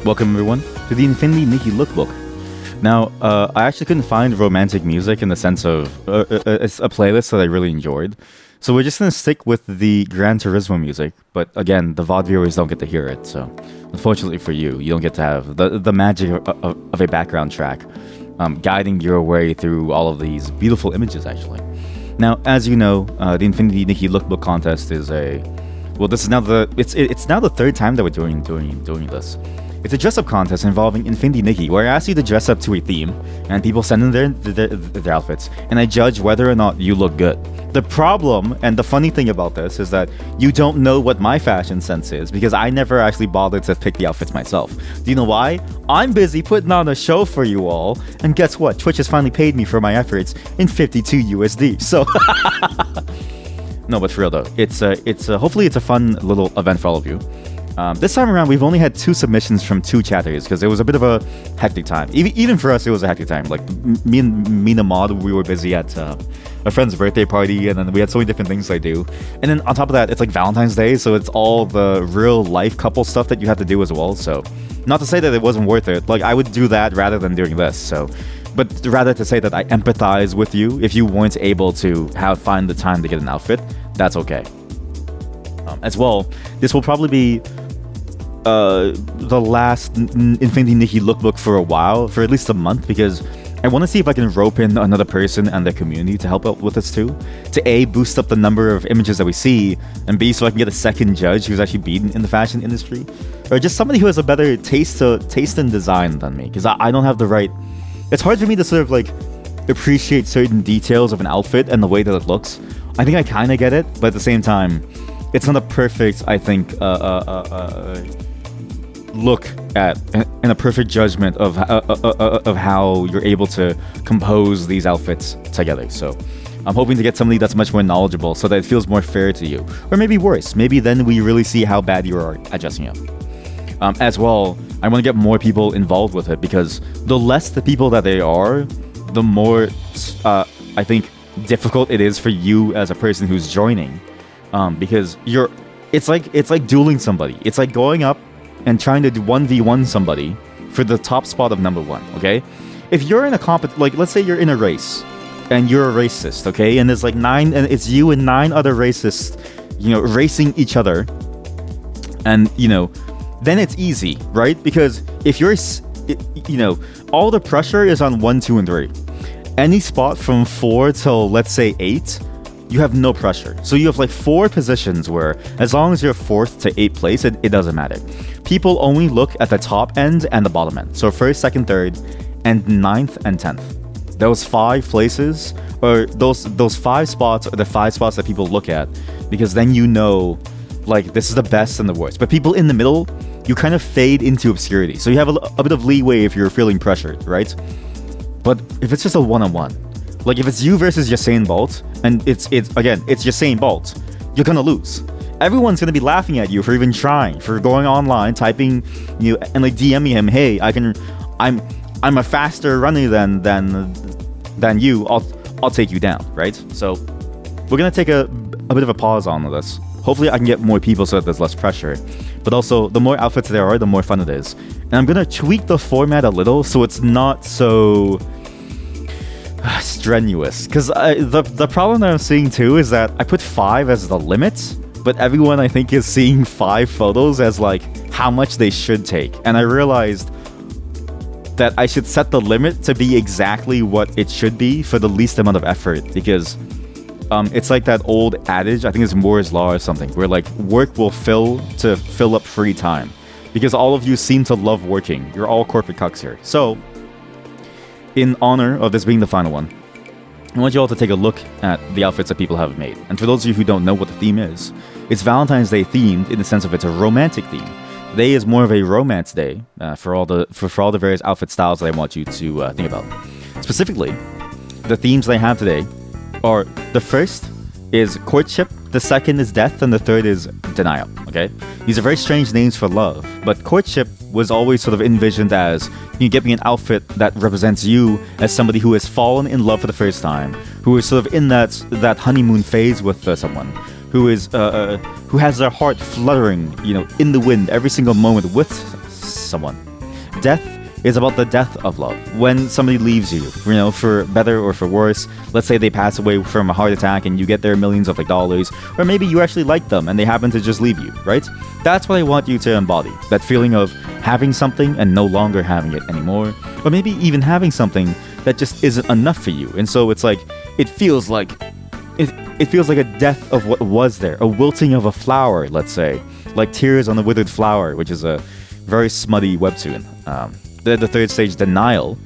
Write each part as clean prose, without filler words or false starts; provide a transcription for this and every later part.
Welcome everyone to the Infinity Nikki Lookbook. Now, I actually couldn't find romantic music in the sense of it's a playlist that I really enjoyed. So we're just gonna stick with the Gran Turismo music, but again, the VOD viewers don't get to hear it. So, unfortunately for you, you don't get to have the magic of a background track guiding your way through all of these beautiful images. Actually, now as you know, the Infinity Nikki Lookbook contest is this is now it's now the third time that we're doing this. It's a dress-up contest involving Infinity Nikki, where I ask you to dress up to a theme, and people send in their outfits, and I judge whether or not you look good. The problem, and the funny thing about this, is that you don't know what my fashion sense is, because I never actually bothered to pick the outfits myself. Do you know why? I'm busy putting on a show for you all, and guess what? Twitch has finally paid me for my efforts in 52 USD, so... No, but for real though, hopefully it's a fun little event for all of you. This time around, we've only had 2 submissions from 2 chatters because it was a bit of a hectic time. Even for us, it was a hectic time. Like me and Mina Mod, we were busy at a friend's birthday party, and then we had so many different things to do. And then on top of that, it's like Valentine's Day, so it's all the real life couple stuff that you have to do as well. So, not to say that it wasn't worth it. Like I would do that rather than doing this. So, but rather to say that I empathize with you if you weren't able to find the time to get an outfit. That's okay. As well, this will probably be the last Infinity Nikki lookbook for a while, for at least a month, because I want to see if I can rope in another person and the community to help out with this too. To A, boost up the number of images that we see, and B, so I can get a second judge who's actually been in the fashion industry, or just somebody who has a better taste in design than me, because I don't have the right... It's hard for me to sort of like appreciate certain details of an outfit and the way that it looks. I think I kind of get it, but at the same time, it's not a perfect, I think, look at and a perfect judgment of how you're able to compose these outfits together. So I'm hoping to get somebody that's much more knowledgeable so that it feels more fair to you. Or maybe worse. Maybe then we really see how bad you are at dressing up. As well, I want to get more people involved with it, because the less the people that they are, the more, I think, difficult it is for you as a person who's joining. Because it's like dueling somebody. It's like going up and trying to 1v1 somebody for the top spot of number 1, okay? If you're in a like let's say you're in a race and you're a racist, okay? And there's like 9, and it's you and 9 other racists, racing each other. And, then it's easy, right? Because if you're, all the pressure is on 1, 2, and 3. Any spot from 4 till, let's say, 8, you have no pressure. So you have like 4 positions where as long as you're 4th to 8th place, it doesn't matter. People only look at the top end and the bottom end. So 1st, 2nd, 3rd, and 9th and 10th. Those 5 places, or those 5 spots are the 5 spots that people look at, because then like, this is the best and the worst. But people in the middle, you kind of fade into obscurity. So you have a bit of leeway if you're feeling pressured, right? But if it's just a one-on-one, like if it's you versus Usain Bolt, and it's Usain Bolt, you're gonna lose. Everyone's gonna be laughing at you for even trying, for going online, typing, and like DMing him, hey, I'm a faster runner than you. I'll take you down, right? So we're gonna take a bit of a pause on this. Hopefully I can get more people so that there's less pressure. But also, the more outfits there are, the more fun it is. And I'm gonna tweak the format a little so it's not so strenuous. Because the problem that I'm seeing too is that I put 5 as the limit, but everyone I think is seeing 5 photos as like how much they should take. And I realized that I should set the limit to be exactly what it should be for the least amount of effort, because it's like that old adage, I think it's Moore's Law or something, where like work will fill up free time, because all of you seem to love working. You're all corporate cucks here. So in honor of this being the final one, I want you all to take a look at the outfits that people have made. And for those of you who don't know what the theme is, it's Valentine's Day themed in the sense of it's a romantic theme. Today is more of a romance day for all the various outfit styles that I want you to think about. Specifically, the themes they have today are: the first is courtship, the second is death, and the third is denial, okay? These are very strange names for love, but courtship was always sort of envisioned as, you get me an outfit that represents you as somebody who has fallen in love for the first time, who is sort of in that honeymoon phase with someone, who has their heart fluttering, in the wind every single moment with someone. death is about the death of love. When somebody leaves you, for better or for worse, let's say they pass away from a heart attack and you get their millions of dollars, or maybe you actually like them and they happen to just leave you, right? That's what I want you to embody. That feeling of having something and no longer having it anymore, or maybe even having something that just isn't enough for you. And so it's like, it feels like a death of what was there, a wilting of a flower, let's say, like Tears on the Withered Flower, which is a very smutty webtoon. The third stage, denial,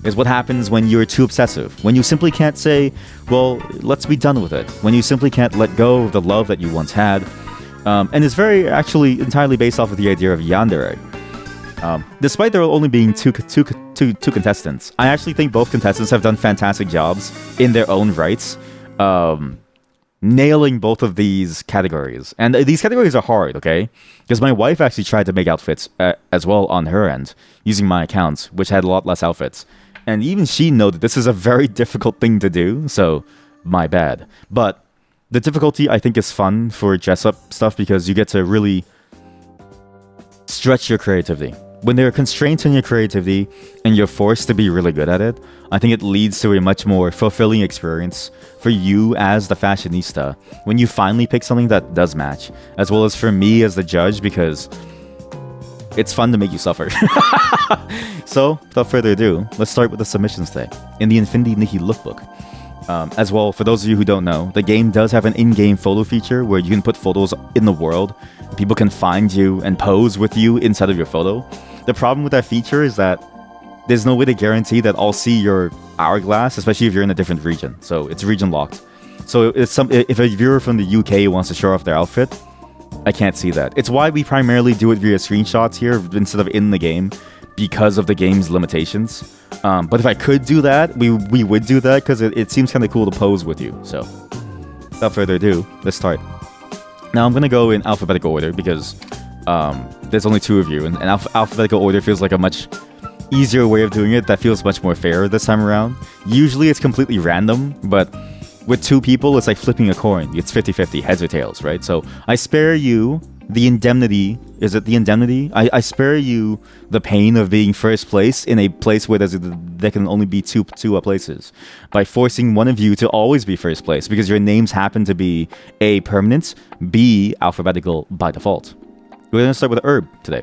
is what happens when you're too obsessive. When you simply can't say, well, let's be done with it. When you simply can't let go of the love that you once had. And it's actually entirely based off of the idea of yandere. Despite there only being two contestants, I actually think both contestants have done fantastic jobs in their own rights, nailing both of these categories. And these categories are hard, okay? Because my wife actually tried to make outfits as well on her end, using my accounts, which had a lot less outfits. And even she noted this is a very difficult thing to do, so my bad. But the difficulty, I think, is fun for dress-up stuff because you get to really stretch your creativity. When there are constraints on your creativity and you're forced to be really good at it, I think it leads to a much more fulfilling experience for you as the fashionista when you finally pick something that does match, as well as for me as the judge, because it's fun to make you suffer. So, without further ado, let's start with the submissions today in the Infinity Nikki Lookbook. As well, for those of you who don't know, the game does have an in-game photo feature where you can put photos in the world. People can find you and pose with you inside of your photo. The problem with that feature is that there's no way to guarantee that I'll see your hourglass, especially if you're in a different region. So it's region locked. So if a viewer from the UK wants to show off their outfit, I can't see that. It's why we primarily do it via screenshots here instead of in the game, because of the game's limitations. But if I could do that, we would do that because it seems kind of cool to pose with you. So without further ado, let's start. Now I'm going to go in alphabetical order because there's only two of you, and alphabetical order feels like a much easier way of doing it that feels much more fair this time around. Usually it's completely random, but with two people, it's like flipping a coin. It's 50-50, heads or tails, right? So I spare you the indemnity. Is it the indemnity? I spare you the pain of being first place in a place where there can only be two places by forcing one of you to always be first place because your names happen to be A, permanent, B, alphabetical by default. We're going to start with Herb today.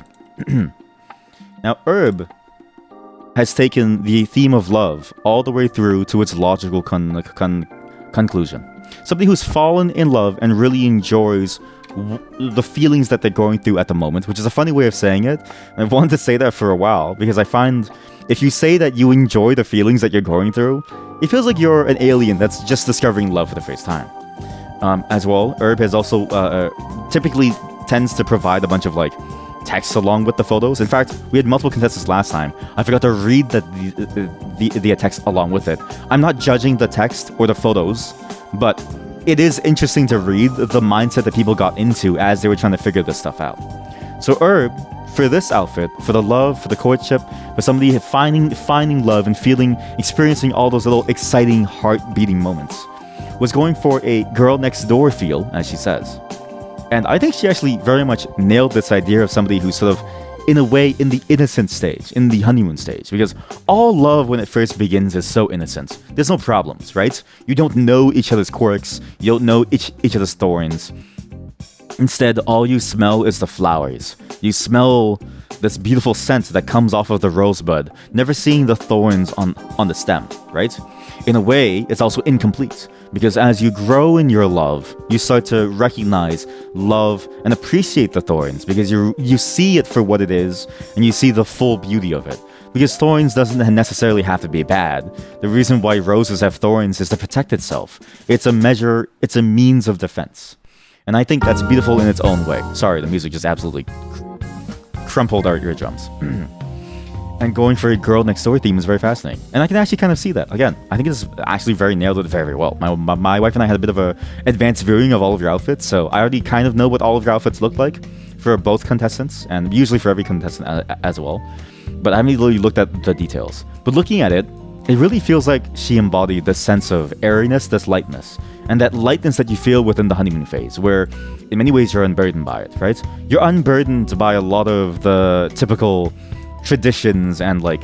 Now, Herb has taken the theme of love all the way through to its logical conclusion. Somebody who's fallen in love and really enjoys the feelings that they're going through at the moment, which is a funny way of saying it. And I've wanted to say that for a while because I find if you say that you enjoy the feelings that you're going through, it feels like you're an alien that's just discovering love for the first time. As well, Herb has also typically tends to provide a bunch of text along with the photos. In fact, we had multiple contestants last time. I forgot to read the text along with it. I'm not judging the text or the photos, but it is interesting to read the mindset that people got into as they were trying to figure this stuff out. So Herb, for this outfit, for the love, for the courtship, for somebody finding love and experiencing all those little exciting heart-beating moments, was going for a girl next door feel, as she says. And I think she actually very much nailed this idea of somebody who's sort of, in a way, in the innocent stage, in the honeymoon stage. Because all love when it first begins is so innocent. There's no problems, right? You don't know each other's quirks. You don't know each other's thorns. Instead, all you smell is the flowers. You smell this beautiful scent that comes off of the rosebud, never seeing the thorns on the stem, right? In a way, it's also incomplete. Because as you grow in your love, you start to recognize, love, and appreciate the thorns because you see it for what it is and you see the full beauty of it. Because thorns doesn't necessarily have to be bad. The reason why roses have thorns is to protect itself. It's a means of defense. And I think that's beautiful in its own way. Sorry, the music just absolutely crumpled our eardrums. And going for a girl next door theme is very fascinating. And I can actually kind of see that. Again, I think it's actually nailed it very, very well. My wife and I had a bit of a advanced viewing of all of your outfits, so I already kind of know what all of your outfits look like for both contestants, and usually for every contestant as well. But I haven't really looked at the details. But looking at it, it really feels like she embodied this sense of airiness, this lightness, and that lightness that you feel within the honeymoon phase, where in many ways you're unburdened by it, right? You're unburdened by a lot of the typical traditions and like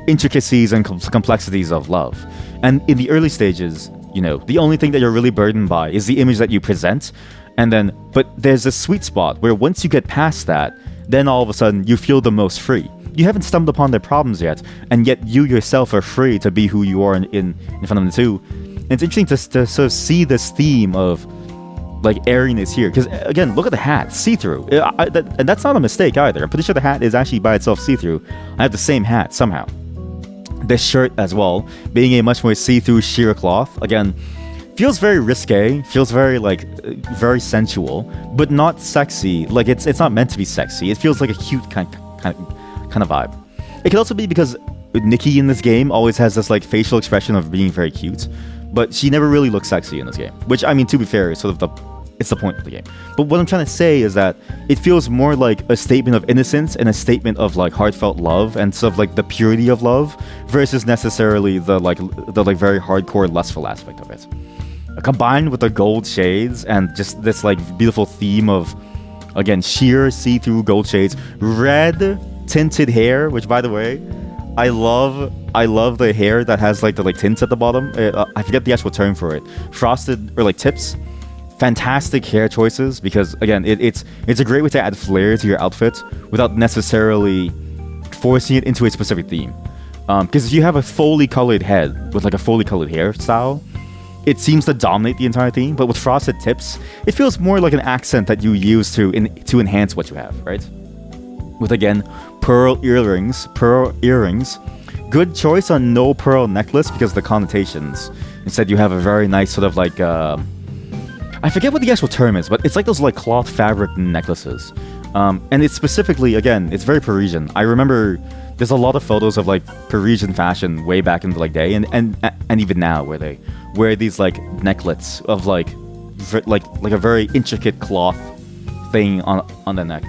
intricacies and complexities of love. And in the early stages, you know, the only thing that you're really burdened by is the image that you present. And then, but there's a sweet spot where once you get past that, then all of a sudden you feel the most free. You haven't stumbled upon their problems yet, and yet you yourself are free to be who you are in front of them too. And it's interesting to sort of see this theme of like airiness here, because again, look at the hat, see-through. And that's not a mistake either. I'm pretty sure the hat is actually by itself see-through. I have the same hat somehow. This shirt as well, being a much more see-through sheer cloth, again, feels very risque, feels very like very sensual, but not sexy. Like it's not meant to be sexy. It feels like a cute kind of vibe. It could also be because Nikki in this game always has this like facial expression of being very cute, but she never really looks sexy in this game. Which, I mean, to be fair, is sort of it's the point of the game. But what I'm trying to say is that it feels more like a statement of innocence and a statement of like heartfelt love and sort of like the purity of love versus necessarily the very hardcore lustful aspect of it. Combined with the gold shades and just this like beautiful theme of, again, sheer see-through gold shades, red tinted hair, which by the way, I love the hair that has like the like tints at the bottom. I forget the actual term for it. Frosted or like tips. Fantastic hair choices, because again, it's a great way to add flair to your outfit without necessarily forcing it into a specific theme. Because if you have a fully colored head with like a fully colored hairstyle, it seems to dominate the entire theme. But with frosted tips, it feels more like an accent that you use to enhance what you have, right? With again, pearl earrings. Good choice on no pearl necklace because of the connotations. Instead, you have a very nice sort of like I forget what the actual term is, but it's like those like cloth fabric necklaces. And it's specifically, again, it's very Parisian. I remember there's a lot of photos of like Parisian fashion way back in the like day, and even now, where they wear these like necklets of like a very intricate cloth thing on the neck,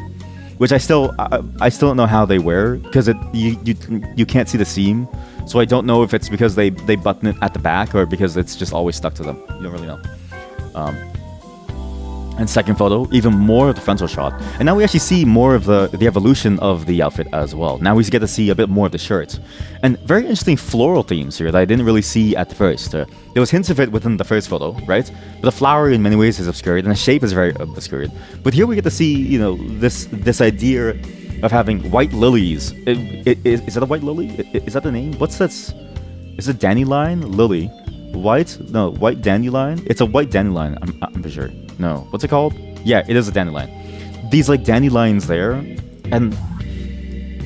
which I still don't know how they wear, because you can't see the seam. So I don't know if it's because they button it at the back or because it's just always stuck to them. You don't really know. And second photo, even more of the frontal shot. And now we actually see more of the evolution of the outfit as well. Now we get to see a bit more of the shirt. And very interesting floral themes here that I didn't really see at the first. There was hints of it within the first photo, right? But the flower in many ways is obscured, and the shape is very obscured. But here we get to see, you know, this idea of having white lilies. Is that a white lily? Is that the name? What's this? Is it dandelion? Lily. White dandelion? It's a white dandelion, I'm pretty sure. No, what's it called? Yeah, it is a dandelion. These like dandelions there, and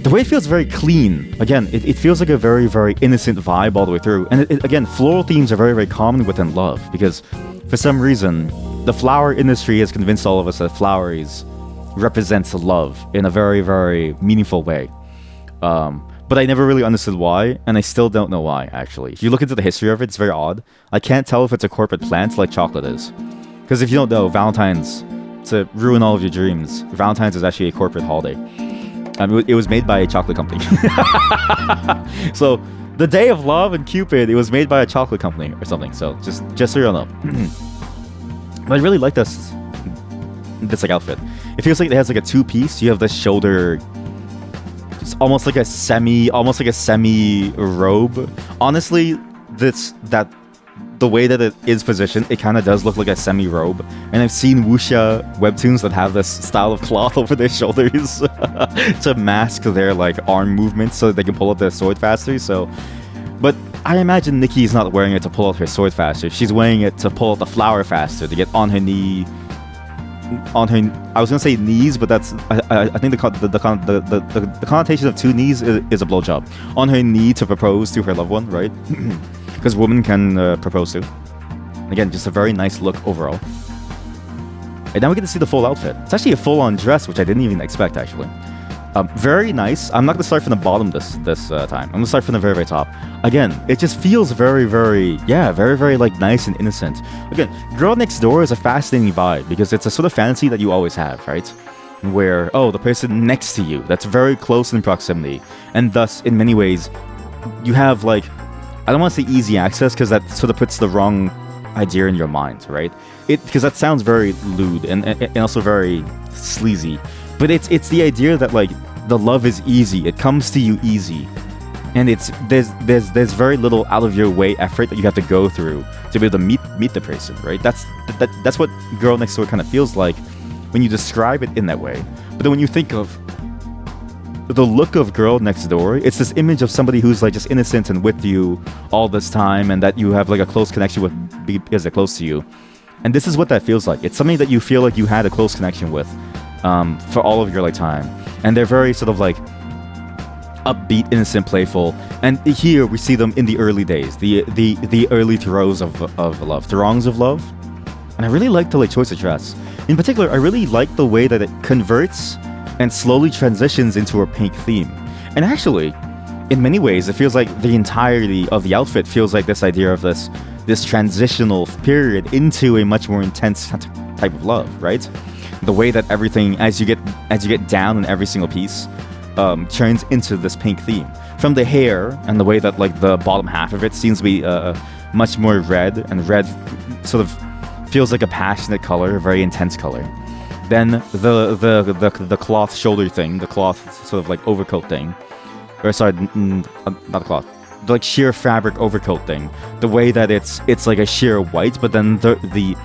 the way it feels very clean. Again, it feels like a very, very innocent vibe all the way through. And again, floral themes are very, very common within love, because for some reason, the flower industry has convinced all of us that flowers represents love in a very, very meaningful way. But I never really understood why, and I still don't know why, actually. If you look into the history of it, it's very odd. I can't tell if it's a corporate plant like chocolate is. Because if you don't know, Valentine's, to ruin all of your dreams, Valentine's is actually a corporate holiday. It was made by a chocolate company. So, the Day of Love and Cupid, it was made by a chocolate company or something. So, just so you all know. But I really like this like outfit. It feels like it has like a two-piece. You have the shoulder... It's almost like a semi robe. Honestly, the way that it is positioned, it kind of does look like a semi robe. And I've seen wuxia webtoons that have this style of cloth over their shoulders to mask their like arm movements so that they can pull out their sword faster. So, but I imagine Nikki's not wearing it to pull out her sword faster. She's wearing it to pull out the flower faster, to get on her knee. I was gonna say knees, but that's I think the connotation of two knees is a blowjob. On her knee to propose to her loved one, right? Because women can propose too. Again, just a very nice look overall. And now we get to see the full outfit. It's actually a full-on dress, which I didn't even expect, actually. Very nice. I'm not gonna start from the bottom this time. I'm gonna start from the very, very top. Again, it just feels very, very, very, very like nice and innocent. Again, Girl Next Door is a fascinating vibe because it's a sort of fantasy that you always have, right? Where, oh, the person next to you, that's very close in proximity. And thus, in many ways, you have like, I don't want to say easy access because that sort of puts the wrong idea in your mind, right? Because that sounds very lewd and also very sleazy. But it's the idea that like the love is easy. It comes to you easy. And there's very little out of your way effort that you have to go through to be able to meet the person, right? That's what Girl Next Door kind of feels like when you describe it in that way. But then when you think of the look of Girl Next Door, it's this image of somebody who's like just innocent and with you all this time, and that you have like a close connection with because they're close to you. And this is what that feels like. It's something that you feel like you had a close connection with for all of your like time. And they're very sort of like upbeat, innocent, playful. And here we see them in the early days, the early throes of love, throngs of love. And I really like the like choice of dress. In particular, I really like the way that it converts and slowly transitions into a pink theme. And actually, in many ways, it feels like the entirety of the outfit feels like this idea of this transitional period into a much more intense type of love, right? The way that everything, as you get down in every single piece, turns into this pink theme. From the hair and the way that like the bottom half of it seems to be much more red, and red sort of feels like a passionate color, a very intense color. Then the cloth shoulder thing, the cloth sort of like overcoat thing, or sorry, not the cloth, the like sheer fabric overcoat thing. The way that it's like a sheer white, but then the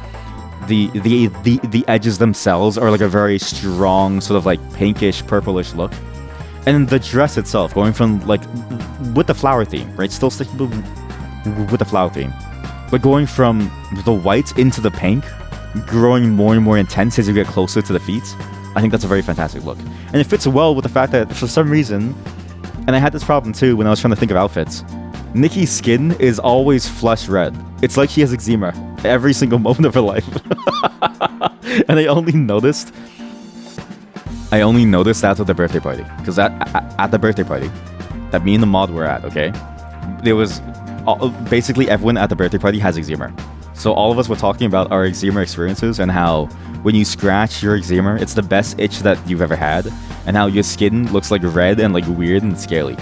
edges themselves are like a very strong sort of like pinkish, purplish look. And the dress itself, going from like with the flower theme, right? Still sticking with the flower theme, but going from the white into the pink, growing more and more intense as you get closer to the feet. I think that's a very fantastic look. And it fits well with the fact that for some reason, and I had this problem too when I was trying to think of outfits, Nikki's skin is always flush red. It's like she has eczema every single moment of her life. And I only noticed after the birthday party. Because at the birthday party that me and the mod were at, okay, there was basically everyone at the birthday party has eczema. So all of us were talking about our eczema experiences and how when you scratch your eczema, it's the best itch that you've ever had, and how your skin looks like red and like weird and scaly.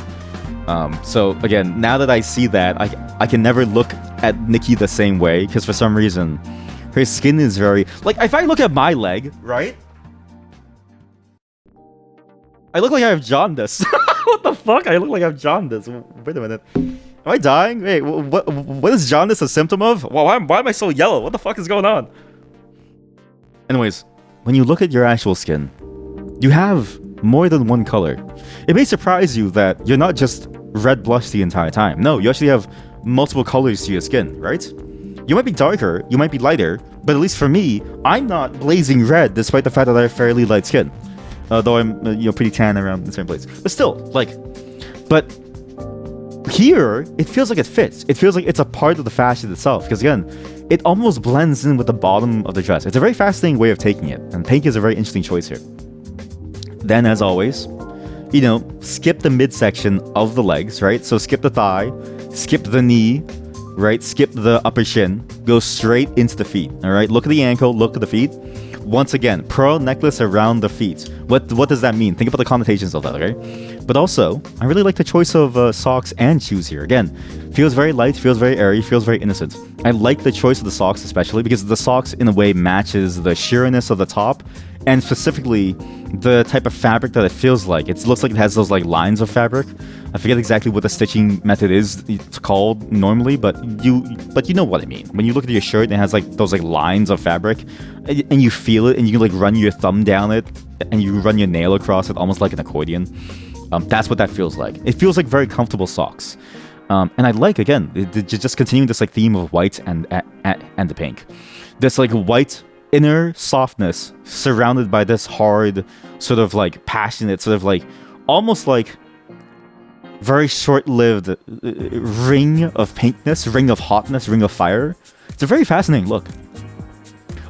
So again, now that I see that, I can never look at Nikki the same way, because for some reason her skin is very like, if I look at my leg, right, I look like I have jaundice. What the fuck? I look like I have jaundice. Wait a minute. Am I dying? Wait, what is jaundice a symptom of? Why am I so yellow? What the fuck is going on? Anyways, when you look at your actual skin, you have more than one color. It may surprise you that you're not just red blush the entire time. No, you actually have multiple colors to your skin, right? You might be darker, you might be lighter, but at least for me, I'm not blazing red despite the fact that I have fairly light skin. Though I'm pretty tan around in certain places. But still, like, but here, it feels like it fits. It feels like it's a part of the fashion itself. Because again, it almost blends in with the bottom of the dress. It's a very fascinating way of taking it. And pink is a very interesting choice here. Then, as always, skip the midsection of the legs, right? So skip the thigh, skip the knee, right? Skip the upper shin. Go straight into the feet, all right? Look at the ankle, look at the feet. Once again, pearl necklace around the feet. What does that mean? Think about the connotations of that, okay? But also, I really like the choice of socks and shoes here. Again, feels very light, feels very airy, feels very innocent. I like the choice of the socks especially because the socks in a way matches the sheerness of the top, and specifically the type of fabric that it feels like. It looks like it has those like lines of fabric. I forget exactly what the stitching method is it's called normally, but you know what I mean. When you look at your shirt and it has like those like lines of fabric, and you feel it, and you can like run your thumb down it, and you run your nail across it almost like an accordion. That's what that feels like. It feels like very comfortable socks. And I like, again, just continuing this like theme of white and the pink. This like white inner softness surrounded by this hard sort of like passionate sort of like almost like very short-lived ring of pinkness, ring of hotness, ring of fire. It's a very fascinating look.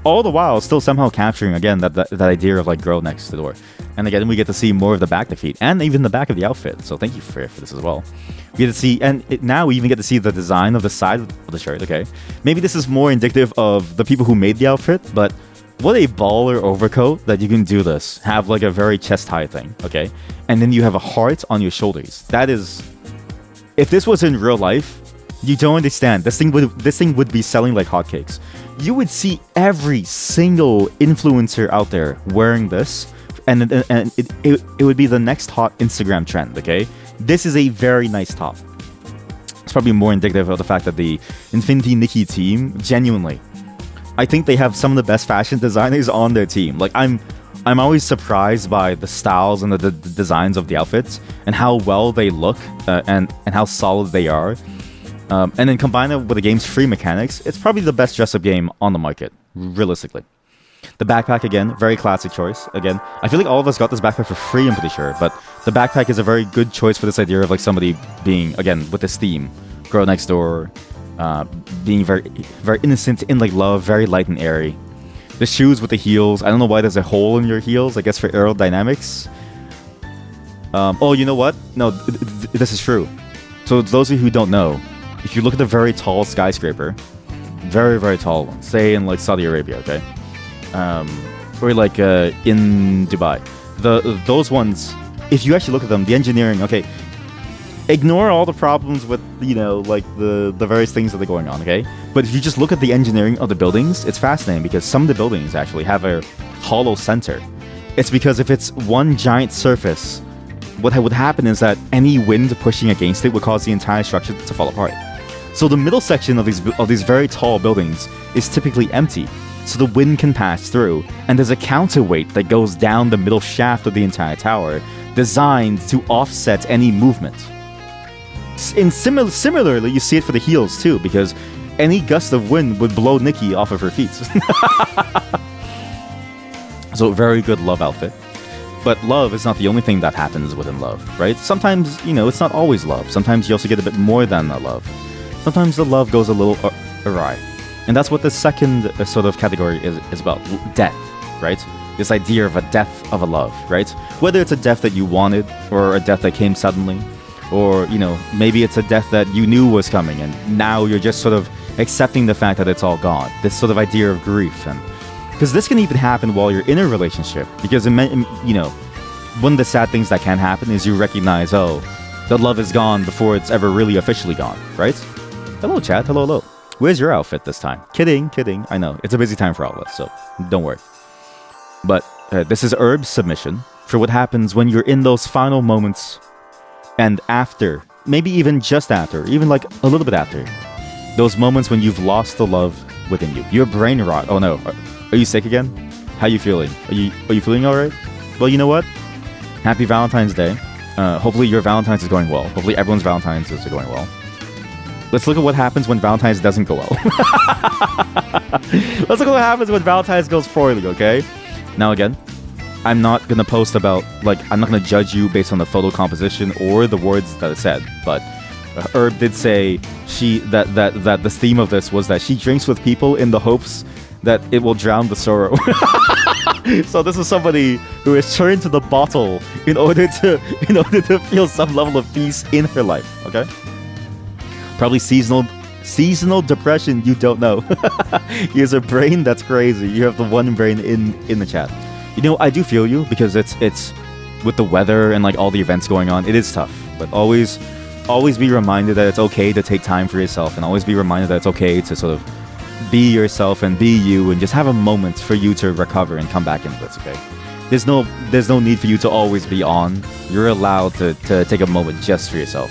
All the while still somehow capturing again that idea of like girl next door. And again, we get to see more of the back of the feet and even the back of the outfit. So thank you for this as well. We get to see, and now we even get to see the design of the side of the shirt. Okay, maybe this is more indicative of the people who made the outfit, but what a baller overcoat that you can do this. Have like a very chest high thing, okay? And then you have a heart on your shoulders. That is, if this was in real life, you don't understand. This thing would be selling like hotcakes. You would see every single influencer out there wearing this it would be the next hot Instagram trend. Okay, this is a very nice top. It's probably more indicative of the fact that the Infinity Nikki team, genuinely, I think they have some of the best fashion designers on their team. Like I'm always surprised by the styles and the designs of the outfits and how well they look and how solid they are. And then combine it with the game's free mechanics, it's probably the best dress-up game on the market, realistically. The backpack, again, very classic choice. Again, I feel like all of us got this backpack for free, I'm pretty sure. But the backpack is a very good choice for this idea of like somebody being, again, with this theme. Girl next door, being very, very innocent, in like love, very light and airy. The shoes with the heels. I don't know why there's a hole in your heels. I guess for aerodynamics. Oh, you know what? No, this is true. So those of you who don't know, if you look at the very tall skyscraper, very, very tall one, say in like Saudi Arabia, okay? Or like in Dubai. Those ones, if you actually look at them, the engineering, okay, ignore all the problems with, you know, like the various things that are going on, okay? But if you just look at the engineering of the buildings, it's fascinating because some of the buildings actually have a hollow center. It's because if it's one giant surface, what would happen is that any wind pushing against it would cause the entire structure to fall apart. So the middle section of these very tall buildings is typically empty, so the wind can pass through, and there's a counterweight that goes down the middle shaft of the entire tower, designed to offset any movement. Similarly, you see it for the heels too, because any gust of wind would blow Nikki off of her feet. So very good love outfit. But love is not the only thing that happens within love, right? Sometimes, you know, it's not always love. Sometimes you also get a bit more than a love. Sometimes the love goes a little awry. And that's what the second sort of category is about. Death, right? This idea of a death of a love, right? Whether it's a death that you wanted, or a death that came suddenly, or, you know, maybe it's a death that you knew was coming and now you're just sort of accepting the fact that it's all gone. This sort of idea of grief. And because this can even happen while you're in a relationship, because you know, one of the sad things that can happen is you recognize, oh, the love is gone before it's ever really officially gone, right? Hello, chat. Hello. Where's your outfit this time? Kidding. I know it's a busy time for all of us, so don't worry. But this is Herb's submission for what happens when you're in those final moments and after, maybe even just after, even like a little bit after, those moments when you've lost the love within you. Your brain rot. Oh no. Are you sick again? How you feeling? Are you feeling alright? Well, you know what? Happy Valentine's Day. Hopefully your Valentine's is going well. Hopefully everyone's Valentine's is going well. Let's look at what happens when Valentine's doesn't go well. Let's look at what happens when Valentine's goes poorly, okay? Now again, I'm not gonna post about, like, I'm not gonna judge you based on the photo composition or the words that it said, but Herb did say that the theme of this was that she drinks with people in the hopes that it will drown the sorrow. So this is somebody who has turned to the bottle in order to feel some level of peace in her life, okay? Probably seasonal depression, you don't know. He has a brain that's crazy. You have the one brain in the chat. You know, I do feel you, because it's with the weather and like all the events going on, it is tough. But always be reminded that it's okay to take time for yourself, and always be reminded that it's okay to sort of be yourself and be you, and just have a moment for you to recover and come back into this, okay? There's no need for you to always be on. You're allowed to take a moment just for yourself.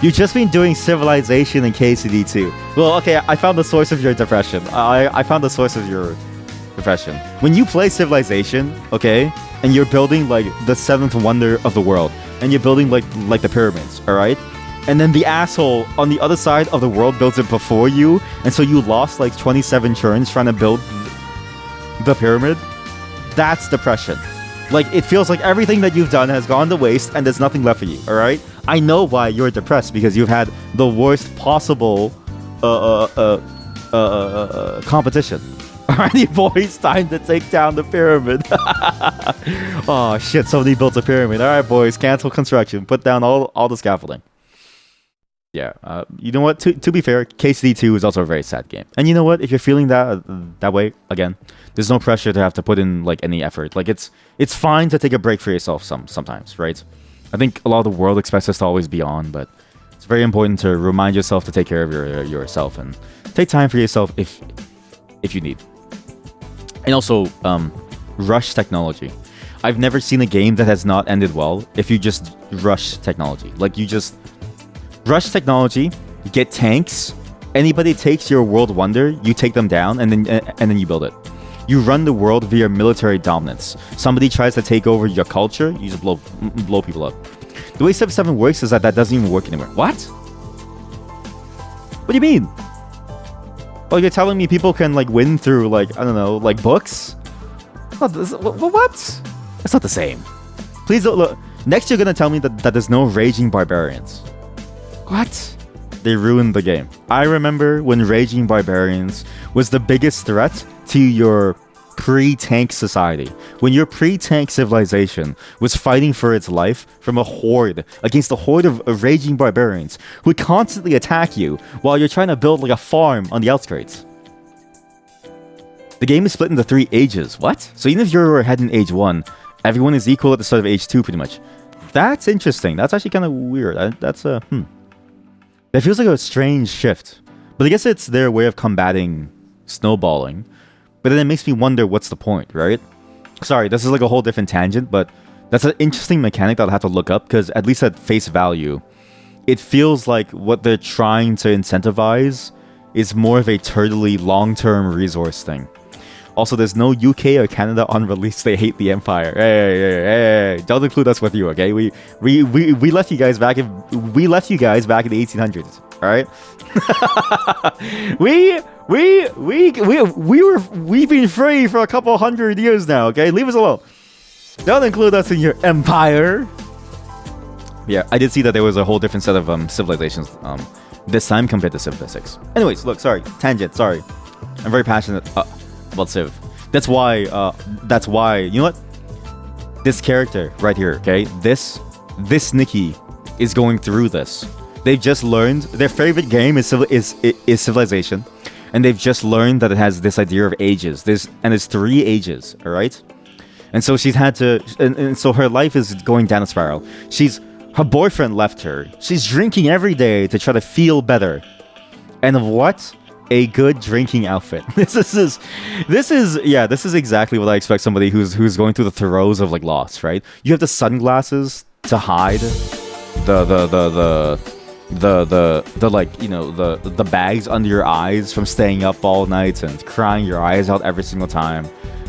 You've just been doing Civilization and KCD too. Well, okay, I found the source of your depression. I found the source of your depression. When you play Civilization, okay, and you're building like the seventh wonder of the world, and you're building like the pyramids, all right? And then the asshole on the other side of the world builds it before you, and so you lost like 27 turns trying to build the pyramid. That's depression. Like, it feels like everything that you've done has gone to waste and there's nothing left for you, alright? I know why you're depressed, because you've had the worst possible competition. Alrighty, boys, time to take down the pyramid. Oh shit, somebody built a pyramid. Alright, boys, cancel construction. Put down all the scaffolding. Yeah, you know what? To be fair, KCD2 is also a very sad game. And you know what? If you're feeling that way, again, there's no pressure to have to put in like any effort. Like, it's fine to take a break for yourself sometimes, right? I think a lot of the world expects us to always be on, but it's very important to remind yourself to take care of yourself and take time for yourself if you need. And also, rush technology. I've never seen a game that has not ended well if you just rush technology. Like, you just rush technology, get tanks. Anybody takes your world wonder, you take them down, and then you build it. You run the world via military dominance. Somebody tries to take over your culture, you just blow people up. The way Civ 7 works is that doesn't even work anymore. What? What do you mean? Oh, you're telling me people can like win through like, I don't know, like books? What? It's not the same. Please don't look. Next you're gonna tell me that there's no raging barbarians. What? They ruined the game. I remember when raging barbarians was the biggest threat to your pre-tank society. When your pre-tank civilization was fighting for its life from a horde against a horde of raging barbarians who would constantly attack you while you're trying to build like a farm on the outskirts. The game is split into 3 ages. What? So even if you're ahead in age 1, everyone is equal at the start of age 2 pretty much. That's interesting. That's actually kind of weird. That feels like a strange shift. But I guess it's their way of combating snowballing. But then it makes me wonder what's the point, right? Sorry, this is like a whole different tangent, but that's an interesting mechanic that I'll have to look up, because at least at face value, it feels like what they're trying to incentivize is more of a turtly long-term resource thing. Also, there's no UK or Canada on release. They hate the Empire. Hey, don't include us with you, okay? We left you guys back in the 1800s. All right. We've been free for a couple hundred years now. Okay, leave us alone. Don't include us in your empire. Yeah, I did see that there was a whole different set of civilizations this time compared to Civ 6. Anyways, look, sorry, tangent. Sorry, I'm very passionate about Civ. That's why. You know what? This character right here. Okay, this Nikki is going through this. They've just learned their favorite game is Civilization, and they've just learned that it has this idea of ages. There's 3 ages, all right? And so she's had to, and so her life is going down a spiral. Her boyfriend left her. She's drinking every day to try to feel better. And what? A good drinking outfit. This is exactly what I expect somebody who's going through the throes of like loss, right? You have the sunglasses to hide the like, you know, the bags under your eyes from staying up all night and crying your eyes out every single time,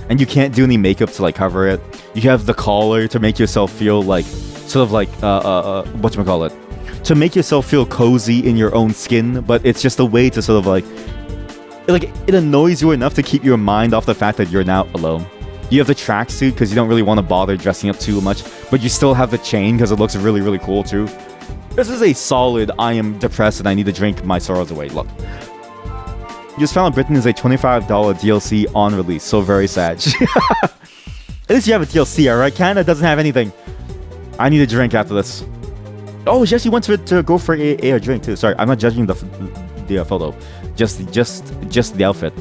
and you can't do any makeup to like cover it. You have the collar to make yourself feel like sort of like whatchamacallit, to make yourself feel cozy in your own skin, but it's just a way to sort of like it annoys you enough to keep your mind off the fact that you're now alone. You have the tracksuit because you don't really want to bother dressing up too much, but you still have the chain because it looks really, really cool too. This is a solid, I am depressed and I need to drink my sorrows away. Look. You just found Britain is a $25 DLC on release, so very sad. At least you have a DLC, alright? Canada doesn't have anything. I need a drink after this. Oh, she actually went to go for a drink too. Sorry, I'm not judging the photo. Just the outfit.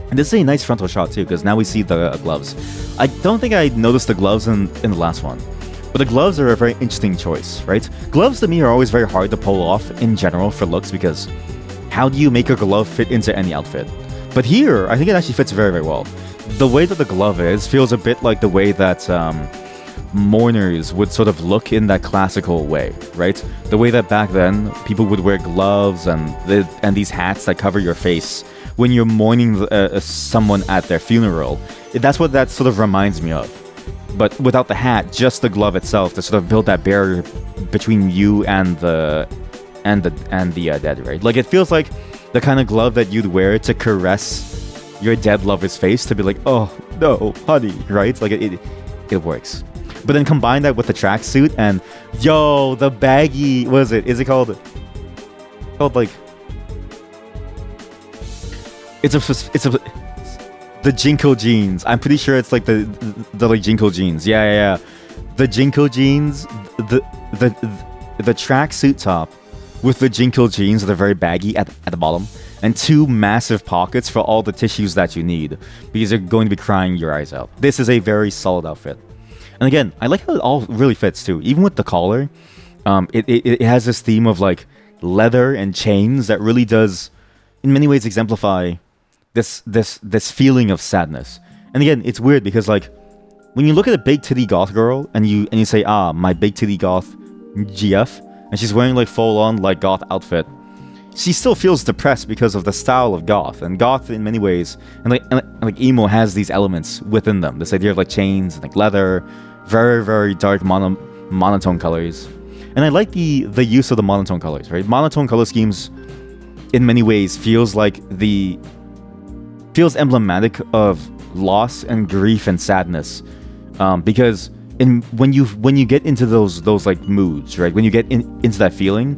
And this is a nice frontal shot too, because now we see the gloves. I don't think I noticed the gloves in the last one. But the gloves are a very interesting choice, right? Gloves to me are always very hard to pull off in general for looks, because how do you make a glove fit into any outfit? But here, I think it actually fits very, very well. The way that the glove feels a bit like the way that mourners would sort of look in that classical way, right? The way that back then people would wear gloves and these hats that cover your face when you're mourning someone at their funeral. That's what that sort of reminds me of. But without the hat, just the glove itself to sort of build that barrier between you and the dead, right? Like, it feels like the kind of glove that you'd wear to caress your dead lover's face, to be like, oh no, honey, right? Like it works. But then combine that with the tracksuit and the baggy, what is it? Is it called like? It's the Jinko jeans. I'm pretty sure it's like the like Jinko jeans. Yeah. The Jinko jeans, the tracksuit top with the Jinko jeans that are very baggy at the bottom, and 2 massive pockets for all the tissues that you need, because you're going to be crying your eyes out. This is a very solid outfit. And again, I like how it all really fits too. Even with the collar, it has this theme of like leather and chains that really does, in many ways, exemplify this feeling of sadness. And again, it's weird because like when you look at a big titty goth girl and you say, ah, my big titty goth GF, and she's wearing like full on like goth outfit, she still feels depressed because of the style of goth. And goth in many ways, and like emo has these elements within them. This idea of like chains and like leather, very very dark monotone colors. And I like the use of the monotone colors, right? Monotone color schemes in many ways feels emblematic of loss and grief and sadness, because when you get into those like moods, right? When you get into that feeling,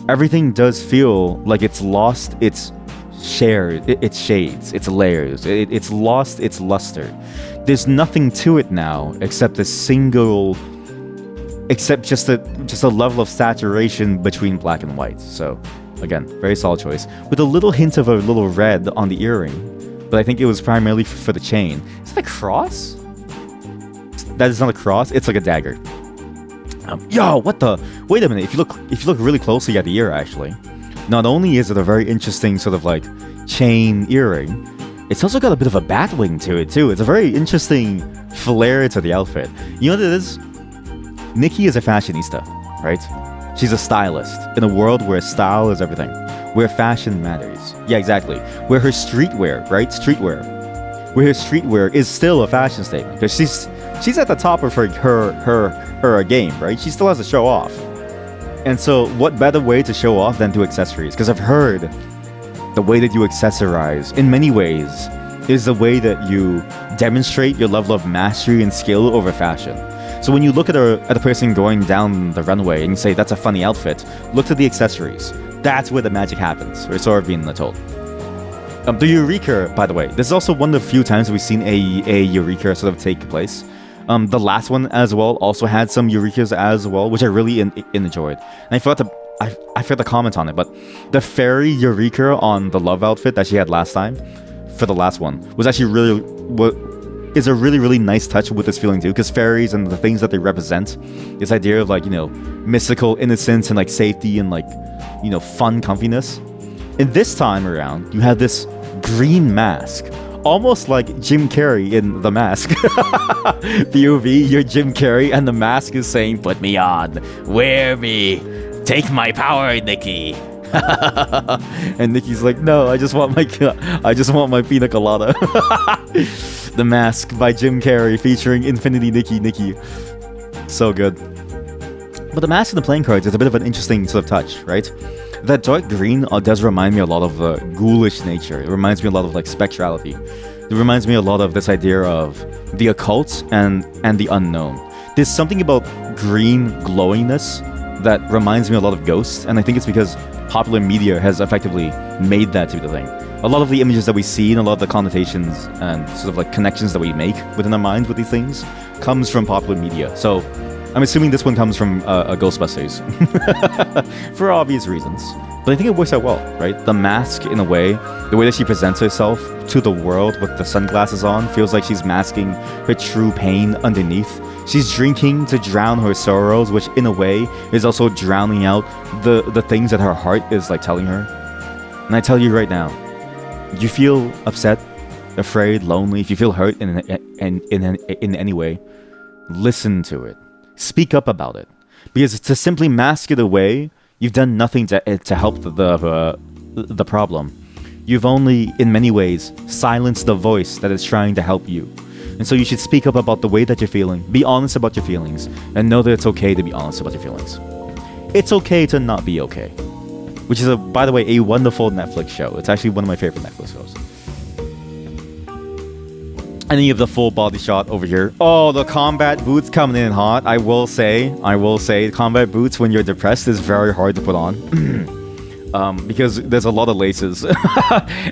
everything does feel like it's lost its its shades, its layers. It's lost its luster. There's nothing to it now except just a level of saturation between black and white. So again, very solid choice, with a little hint of a little red on the earring, but I think it was primarily for the chain. Is that a cross? That is not a cross. It's like a dagger. Yo, what the? Wait a minute. If you look really closely at the ear, actually, not only is it a very interesting sort of like chain earring, it's also got a bit of a bat wing to it too. It's a very interesting flair to the outfit. You know what it is? Nikki is a fashionista, right? She's a stylist in a world where style is everything, where fashion matters. Yeah, exactly. Where her streetwear, right? Where her streetwear is still a fashion statement, because she's at the top of her game, right? She still has to show off. And so what better way to show off than through accessories? Because I've heard the way that you accessorize in many ways is the way that you demonstrate your level of mastery and skill over fashion. So when you look at a person going down the runway and you say that's a funny outfit, look to the accessories. That's where the magic happens, or so I've been told. The Eureka, by the way, this is also one of the few times we've seen a Eureka sort of take place. The last one as well also had some Eurekas as well, which I really enjoyed. And I forgot to comment on it, but the fairy Eureka on the love outfit that she had last time, for the last one, was actually is a really nice touch with this feeling too, because fairies and the things that they represent, this idea of like, you know, mystical innocence and like safety and like, you know, fun comfiness. And this time around, you have this green mask, almost like Jim Carrey in The Mask. POV, you're Jim Carrey, and the mask is saying, "Put me on, wear me, take my power, Nikki." And Nikki's like, "No, I just want my pina colada." The Mask by Jim Carrey, featuring Infinity Nikki. So good. But the mask and the playing cards is a bit of an interesting sort of touch, right? That dark green does remind me a lot of ghoulish nature. It reminds me a lot of like spectrality. It reminds me a lot of this idea of the occult and the unknown. There's something about green glowiness that reminds me a lot of ghosts, and I think it's because popular media has effectively made that to be the thing. A lot of the images that we see and a lot of the connotations and sort of like connections that we make within our minds with these things comes from popular media. So I'm assuming this one comes from Ghostbusters for obvious reasons. But I think it works out well, right? The mask, in a way, the way that she presents herself to the world with the sunglasses on, feels like she's masking her true pain underneath. She's drinking to drown her sorrows, which in a way is also drowning out the things that her heart is like telling her. And I tell you right now, you feel upset, afraid, lonely, if you feel hurt in any way, listen to it. Speak up about it. Because to simply mask it away, you've done nothing to help the problem. You've only, in many ways, silenced the voice that is trying to help you. And so you should speak up about the way that you're feeling. Be honest about your feelings. And know that it's okay to be honest about your feelings. It's okay to not be okay. Which is, by the way, a wonderful Netflix show. It's actually one of my favorite Netflix shows. And then you have the full body shot over here. Oh, the combat boots coming in hot. I will say, combat boots when you're depressed is very hard to put on. Because there's a lot of laces.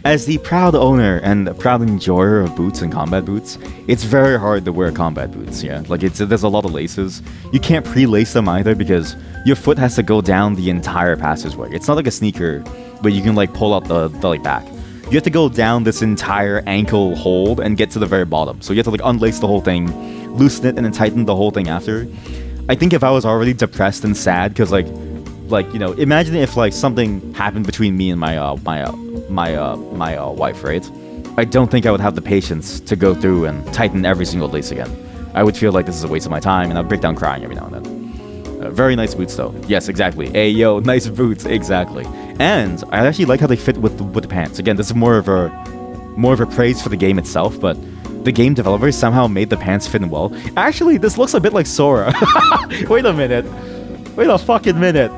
As the proud owner and proud enjoyer of boots and combat boots, it's very hard to wear combat boots, yeah. Like, there's a lot of laces. You can't pre-lace them either because your foot has to go down the entire passageway. It's not like a sneaker where you can, like, pull out the like, back. You have to go down this entire ankle hold and get to the very bottom. So you have to, like, unlace the whole thing, loosen it, and then tighten the whole thing after. I think if I was already depressed and sad, because, like, you know, imagine if, like, something happened between me and my wife, right? I don't think I would have the patience to go through and tighten every single lace again. I would feel like this is a waste of my time, and I'd break down crying every now and then. Very nice boots, though. Yes, exactly. Hey, yo, nice boots, exactly. And I actually like how they fit with the pants. Again, this is more of a praise for the game itself, but the game developers somehow made the pants fit in well. Actually, this looks a bit like Sora. Wait a minute. Wait a fucking minute.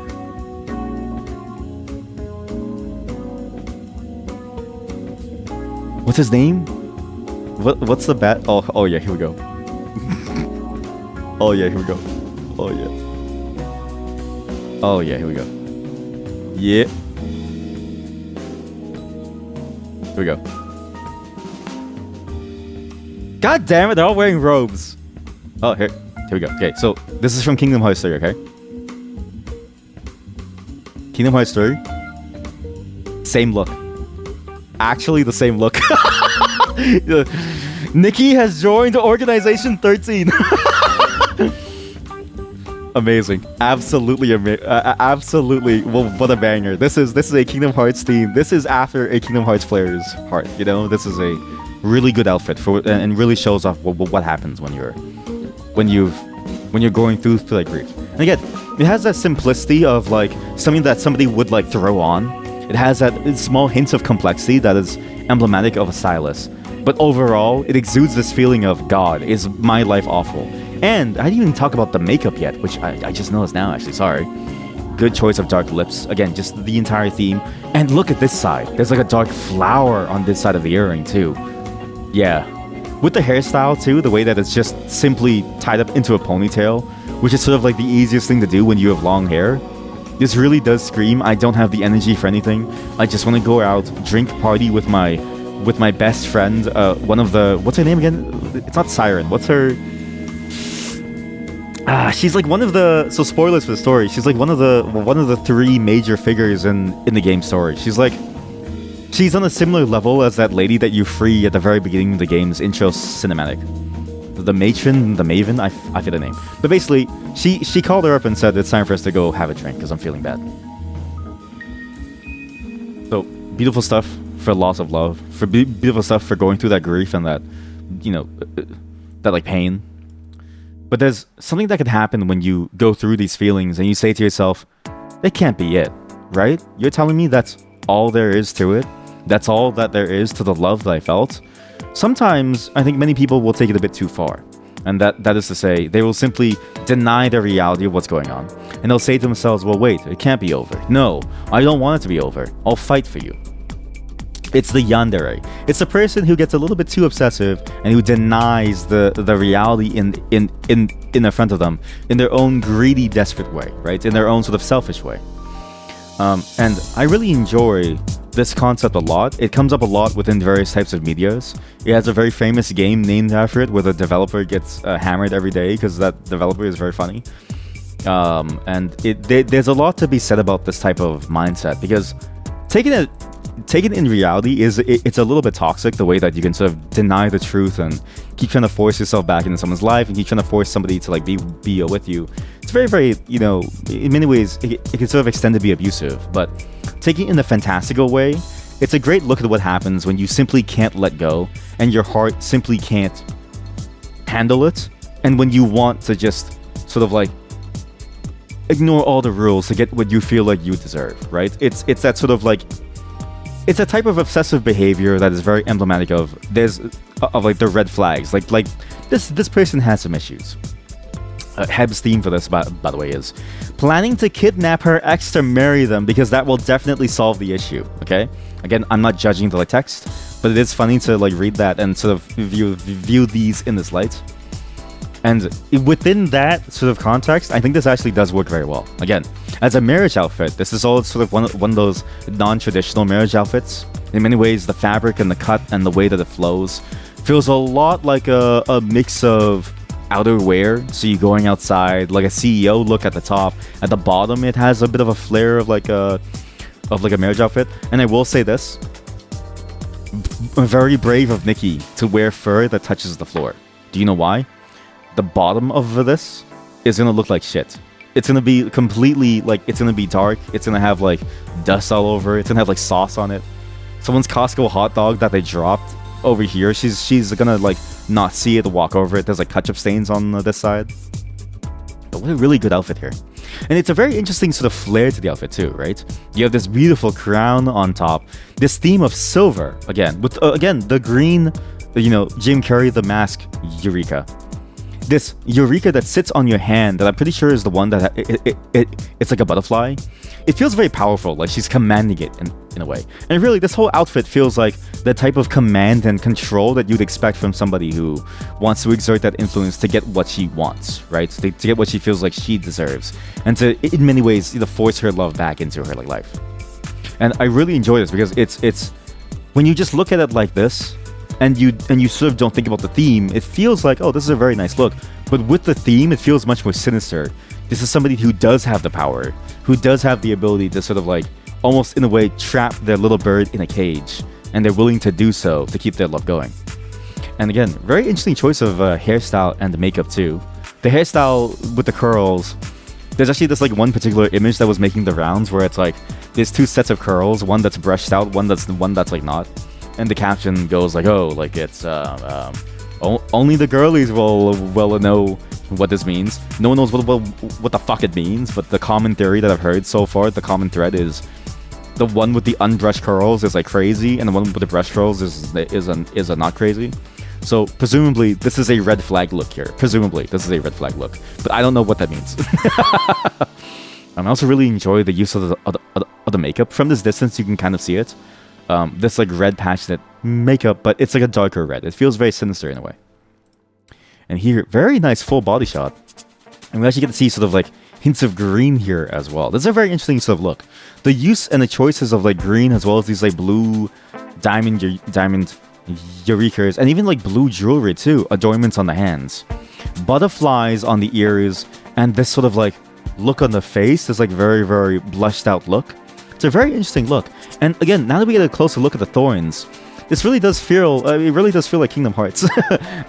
What's his name? What's the bat? Oh yeah, here we go. Oh yeah, here we go. Oh yeah. Oh yeah, here we go. Yeah. Here we go. God damn it, they're all wearing robes. Oh, here we go. Okay, so this is from Kingdom Hearts 3, okay? Kingdom Hearts 3. Same look. Actually, the same look. Nikki has joined Organization 13. Amazing. Absolutely absolutely. Well, what a banger. This is a Kingdom Hearts theme. This is after a Kingdom Hearts player's heart, you know? This is a really good outfit for, and really shows off what happens when you're going through that grief. And again, it has that simplicity of like something that somebody would like throw on. It has that small hints of complexity that is emblematic of a stylist. But overall, it exudes this feeling of, God, is my life awful? And I didn't even talk about the makeup yet, which I just noticed now, actually, sorry. Good choice of dark lips. Again, just the entire theme. And look at this side. There's like a dark flower on this side of the earring, too. Yeah. With the hairstyle, too, the way that it's just simply tied up into a ponytail, which is sort of like the easiest thing to do when you have long hair. This really does scream, I don't have the energy for anything. I just want to go out, drink, party with my best friend. One of the... What's her name again? It's not Siren. What's her... she's like one of the... So spoilers for the story. She's like one of the three major figures in the game story. She's on a similar level as that lady that you free at the very beginning of the game's intro cinematic. The matron, the maven, I forget the name. But basically, she called her up and said, it's time for us to go have a drink because I'm feeling bad. So, beautiful stuff for loss of love. For beautiful stuff for going through that grief and that, you know, that like pain. But there's something that could happen when you go through these feelings and you say to yourself, it can't be it, right? You're telling me that's all there is to it? That's all that there is to the love that I felt? Sometimes, I think many people will take it a bit too far. And that is to say, they will simply deny the reality of what's going on. And they'll say to themselves, well, wait, it can't be over. No, I don't want it to be over. I'll fight for you. It's the yandere. It's the person who gets a little bit too obsessive and who denies the reality in front of them in their own greedy, desperate way, right? In their own sort of selfish way. And I really enjoy this concept a lot. It comes up a lot within various types of medias. It has a very famous game named after it where the developer gets hammered every day because that developer is very funny. And there's a lot to be said about this type of mindset because taking it in reality it's a little bit toxic, the way that you can sort of deny the truth and keep trying to force yourself back into someone's life and keep trying to force somebody to like be with you. It's very, very, you know, in many ways it can sort of extend to be abusive, but taking it in a fantastical way, it's a great look at what happens when you simply can't let go and your heart simply can't handle it, and when you want to just sort of like ignore all the rules to get what you feel like you deserve, right? It's that sort of like, it's a type of obsessive behavior that is very emblematic of like the red flags. Like this person has some issues. Heb's theme for this, by the way, is planning to kidnap her ex to marry them because that will definitely solve the issue. Okay, again, I'm not judging the text, but it is funny to like read that and sort of view these in this light. And within that sort of context, I think this actually does work very well. Again, as a marriage outfit, this is all sort of one of those non-traditional marriage outfits. In many ways, the fabric and the cut and the way that it flows feels a lot like a mix of outerwear. So you're going outside, like a CEO look at the top. At the bottom, it has a bit of a flair of like a marriage outfit. And I will say this: very brave of Nikki to wear fur that touches the floor. Do you know why? The bottom of this is gonna look like shit. It's gonna be completely like, it's gonna be dark. It's gonna have like dust all over. It's gonna have like sauce on it. Someone's Costco hot dog that they dropped over here, she's gonna like not see it, walk over it. There's like ketchup stains on this side. But what a really good outfit here. And it's a very interesting sort of flair to the outfit too, right? You have this beautiful crown on top, this theme of silver, again, with, again, the green, you know, Jim Carrey, the mask, Eureka. This Eureka that sits on your hand that I'm pretty sure is the one that it's like a butterfly. It feels very powerful, like she's commanding it in a way. And really, this whole outfit feels like the type of command and control that you'd expect from somebody who wants to exert that influence to get what she wants, right? To get what she feels like she deserves. And to, in many ways, you know, force her love back into her like life. And I really enjoy this because it's when you just look at it like this, and you sort of don't think about the theme, it feels like, oh, this is a very nice look. But with the theme, it feels much more sinister. This is somebody who does have the power, who does have the ability to sort of like, almost in a way, trap their little bird in a cage. And they're willing to do so to keep their love going. And again, very interesting choice of hairstyle and the makeup too. The hairstyle with the curls, there's actually this like one particular image that was making the rounds where it's like, there's two sets of curls, one that's brushed out, one that's like not. And the caption goes like, oh, like it's only the girlies will know what this means. No one knows what the fuck it means, but the common theory that I've heard so far, the common thread is the one with the unbrushed curls is like crazy, and the one with the brushed curls is a not crazy. So presumably this is a red flag look here. Presumably this is a red flag look, but I don't know what that means. And I also really enjoy the use of the makeup. From this distance, you can kind of see it. This like red passionate makeup, but it's like a darker red. It feels very sinister in a way. And here, very nice full body shot. And we actually get to see sort of like hints of green here as well. This is a very interesting sort of look. The use and the choices of like green as well as these like blue diamond eurekas and even like blue jewelry too. Adornments on the hands. Butterflies on the ears and this sort of like look on the face. This like very, very blushed out look. It's a very interesting look. And again, now that we get a closer look at the thorns, this really does feel, it really does feel like Kingdom Hearts.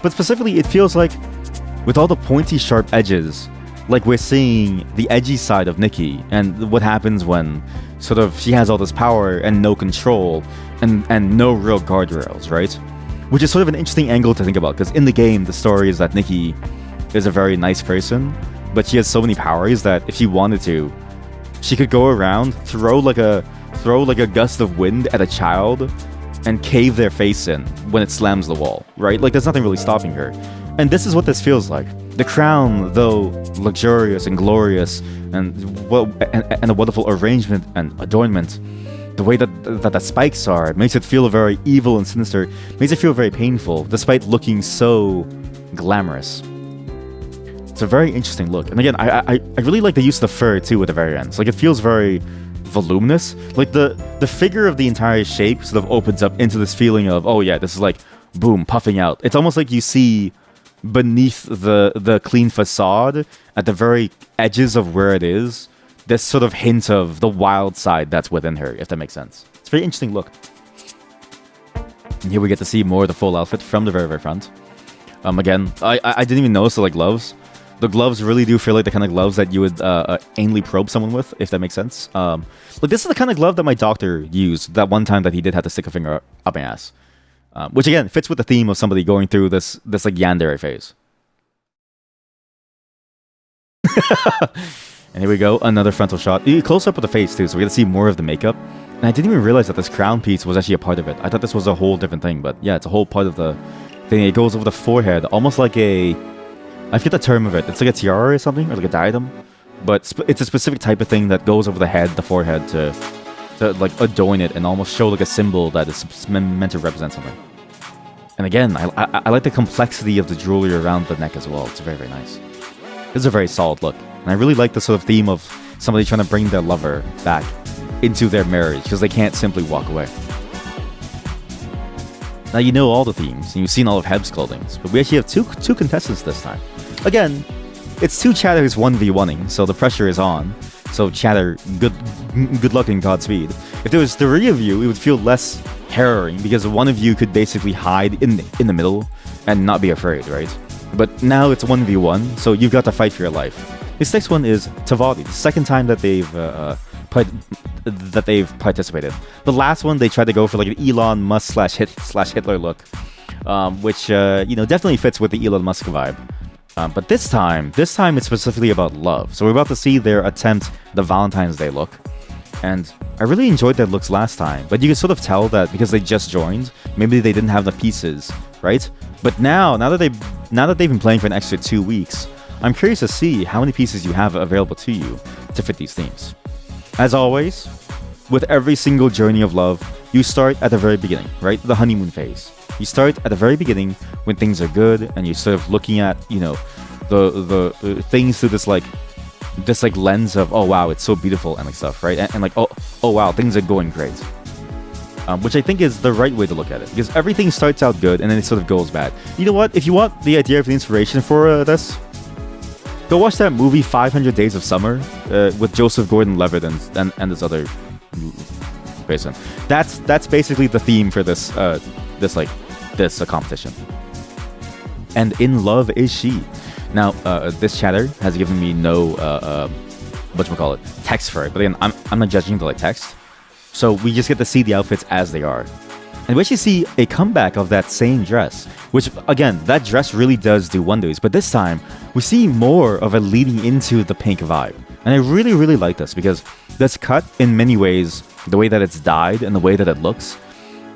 But specifically, it feels like, with all the pointy, sharp edges, like we're seeing the edgy side of Nikki, and what happens when sort of she has all this power and no control, and no real guardrails, right? Which is sort of an interesting angle to think about, because in the game, the story is that Nikki is a very nice person, but she has so many powers that if she wanted to, she could go around, throw like a gust of wind at a child and cave their face in when it slams the wall, right? Like there's nothing really stopping her. And this is what this feels like. The crown, though luxurious and glorious and a wonderful arrangement and adornment, the way that the spikes are, it makes it feel very evil and sinister, makes it feel very painful, despite looking so glamorous. It's a very interesting look. And again, I really like the use of the fur too at the very end. Like it feels very voluminous. Like the figure of the entire shape sort of opens up into this feeling of, oh yeah, this is like boom, puffing out. It's almost like you see beneath the clean facade at the very edges of where it is, this sort of hint of the wild side that's within her, if that makes sense. It's a very interesting look. And here we get to see more of the full outfit from the very, very front. Again, I didn't even notice the like gloves. The gloves really do feel like the kind of gloves that you would anally probe someone with, if that makes sense. Like this is the kind of glove that my doctor used that one time that he did have to stick a finger up my ass. Which again, fits with the theme of somebody going through this like yandere phase. And here we go, another frontal shot. Close up with the face too, so we get to see more of the makeup. And I didn't even realize that this crown piece was actually a part of it. I thought this was a whole different thing, but yeah, it's a whole part of the thing. It goes over the forehead, almost like a... I forget the term of it. It's like a tiara or something, or like a diadem. But it's a specific type of thing that goes over the head, the forehead, to like adorn it and almost show like a symbol that is meant to represent something. And again, I like the complexity of the jewelry around the neck as well. It's very, very nice. This is a very solid look. And I really like the sort of theme of somebody trying to bring their lover back into their marriage because they can't simply walk away. Now you know all the themes, and you've seen all of Heb's clothing, but we actually have two contestants this time. Again, it's two chatters 1v1ing, so the pressure is on. So chatter, good luck and Godspeed. If there was 3 of you, it would feel less harrowing because one of you could basically hide in the middle and not be afraid, right? But now it's 1v1, so you've got to fight for your life. This next one is Tavati, the second time that they've participated. The last one, they tried to go for like an Elon Musk /Hitler look. which definitely fits with the Elon Musk vibe. But this time it's specifically about love. So we're about to see their attempt the Valentine's Day look. And I really enjoyed their looks last time, but you can sort of tell that because they just joined, maybe they didn't have the pieces, right? But now that they've been playing for an extra 2 weeks, I'm curious to see how many pieces you have available to you to fit these themes. As always, with every single journey of love, you start at the very beginning, right? The honeymoon phase. You start at the very beginning when things are good, and you're sort of looking at, the things through this lens of, oh wow, it's so beautiful and stuff, right? And like, oh wow, things are going great. Which I think is the right way to look at it, because everything starts out good and then it sort of goes bad. You know what? If you want the idea of the inspiration for this, go watch that movie 500 Days of Summer with Joseph Gordon-Levitt and this other person. That's basically the theme for this competition. And in love is she. Now, this chatter has given me no text for it. But again, I'm not judging the text. So we just get to see the outfits as they are. And we actually see a comeback of that same dress, which, again, that dress really does do wonders. But this time, we see more of a leading into the pink vibe. And I really, really like this because this cut, in many ways, the way that it's dyed and the way that it looks,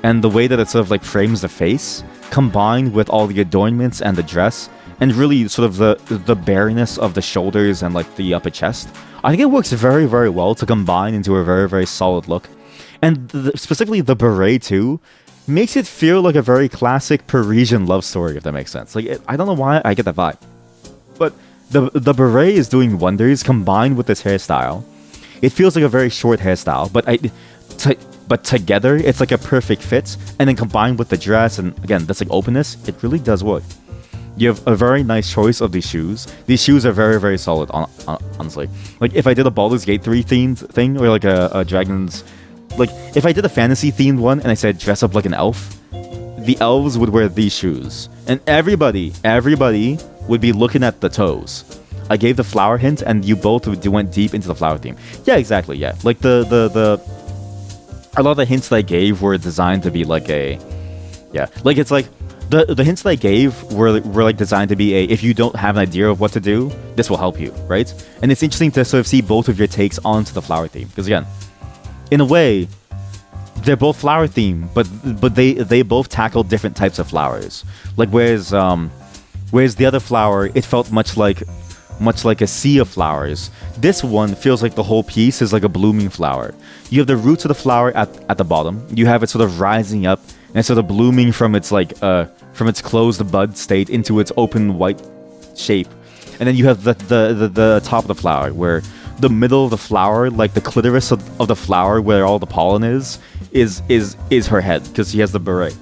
and the way that it sort of frames the face, combined with all the adornments and the dress, and really sort of the bareness of the shoulders and the upper chest, I think it works very, very well to combine into a very, very solid look. And specifically the beret too makes it feel like a very classic Parisian love story, if that makes sense. I don't know why I get that vibe, but the beret is doing wonders combined with this hairstyle. It feels like a very short hairstyle, but together it's like a perfect fit, and then combined with the dress and again this openness, it really does work. You have a very nice choice of these shoes. These shoes are very, very solid, honestly. If I did a Baldur's Gate 3 themed thing, or a Dragon's... if I did a fantasy themed one and I said dress up like an elf, the elves would wear these shoes. And everybody would be looking at the toes. I gave the flower hint, and you both went deep into the flower theme. Yeah, exactly, yeah. A lot of the hints that I gave were designed to be The hints that I gave were designed to be if you don't have an idea of what to do, this will help you, right? And it's interesting to sort of see both of your takes onto the flower theme. Because again, in a way, they're both flower themed, but they both tackle different types of flowers. Whereas the other flower, it felt much like a sea of flowers. This one feels like the whole piece is like a blooming flower. You have the roots of the flower at the bottom. You have it sort of rising up and sort of blooming from its closed bud state into its open white shape. And then you have the top of the flower, where the middle of the flower, the clitoris of the flower where all the pollen is her head, because she has the beret.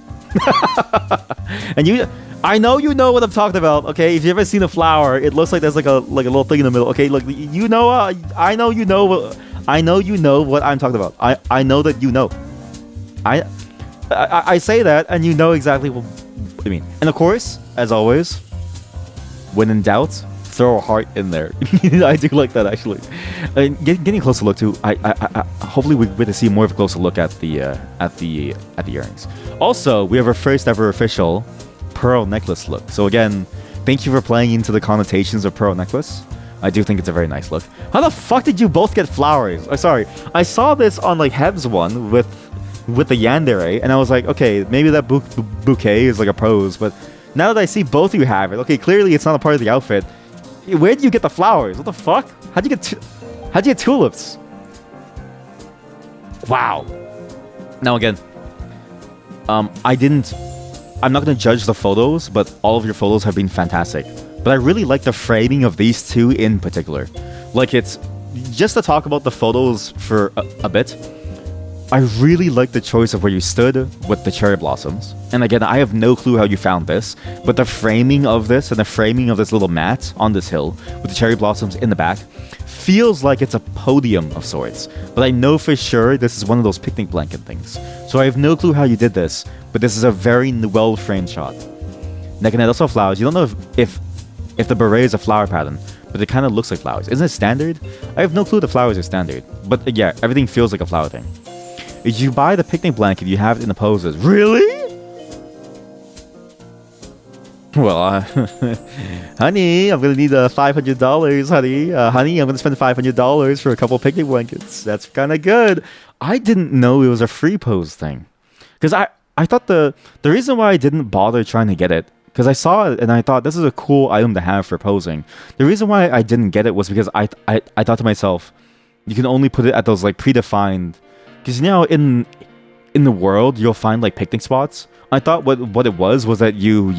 And I know you know what I'm talking about, okay? If you've ever seen a flower, it looks like there's a little thing in the middle, okay? I know you know what I'm talking about. I know that you know. I say that, and you know exactly what I mean. And of course, as always, when in doubt, throw a heart in there. I do like that, actually. Getting a closer look too. I hopefully we get to see more of a closer look at the earrings. Also, we have our first ever official pearl necklace look. So again, thank you for playing into the connotations of pearl necklace. I do think it's a very nice look. How the fuck did you both get flowers? Oh, sorry, I saw this on Heb's one with the yandere, and I was like, okay, maybe that bouquet is a pose, but now that I see both of you have it, okay, clearly it's not a part of the outfit. Where did you get the flowers? What the fuck? How'd you get tulips? Wow. Now again, I'm not gonna judge the photos, but all of your photos have been fantastic. But I really like the framing of these two in particular. It's just to talk about the photos for a bit. I really like the choice of where you stood with the cherry blossoms. And again, I have no clue how you found this, but the framing of this and the framing of this little mat on this hill with the cherry blossoms in the back feels like it's a podium of sorts. But I know for sure this is one of those picnic blanket things. So I have no clue how you did this, but this is a very well-framed shot. Neck and head also flowers. You don't know if the beret is a flower pattern, but it kind of looks like flowers. Isn't it standard? I have no clue the flowers are standard. But yeah, everything feels like a flower thing. If you buy the picnic blanket, you have it in the poses. Really? Well, honey, I'm gonna need $500, honey. Honey, I'm gonna spend $500 for a couple picnic blankets. That's kind of good. I didn't know it was a free pose thing, because I thought the reason why I didn't bother trying to get it, because I saw it and I thought this is a cool item to have for posing. The reason why I didn't get it was because I thought to myself, you can only put it at those like predefined, because in the world you'll find like picnic spots. I thought what it was that you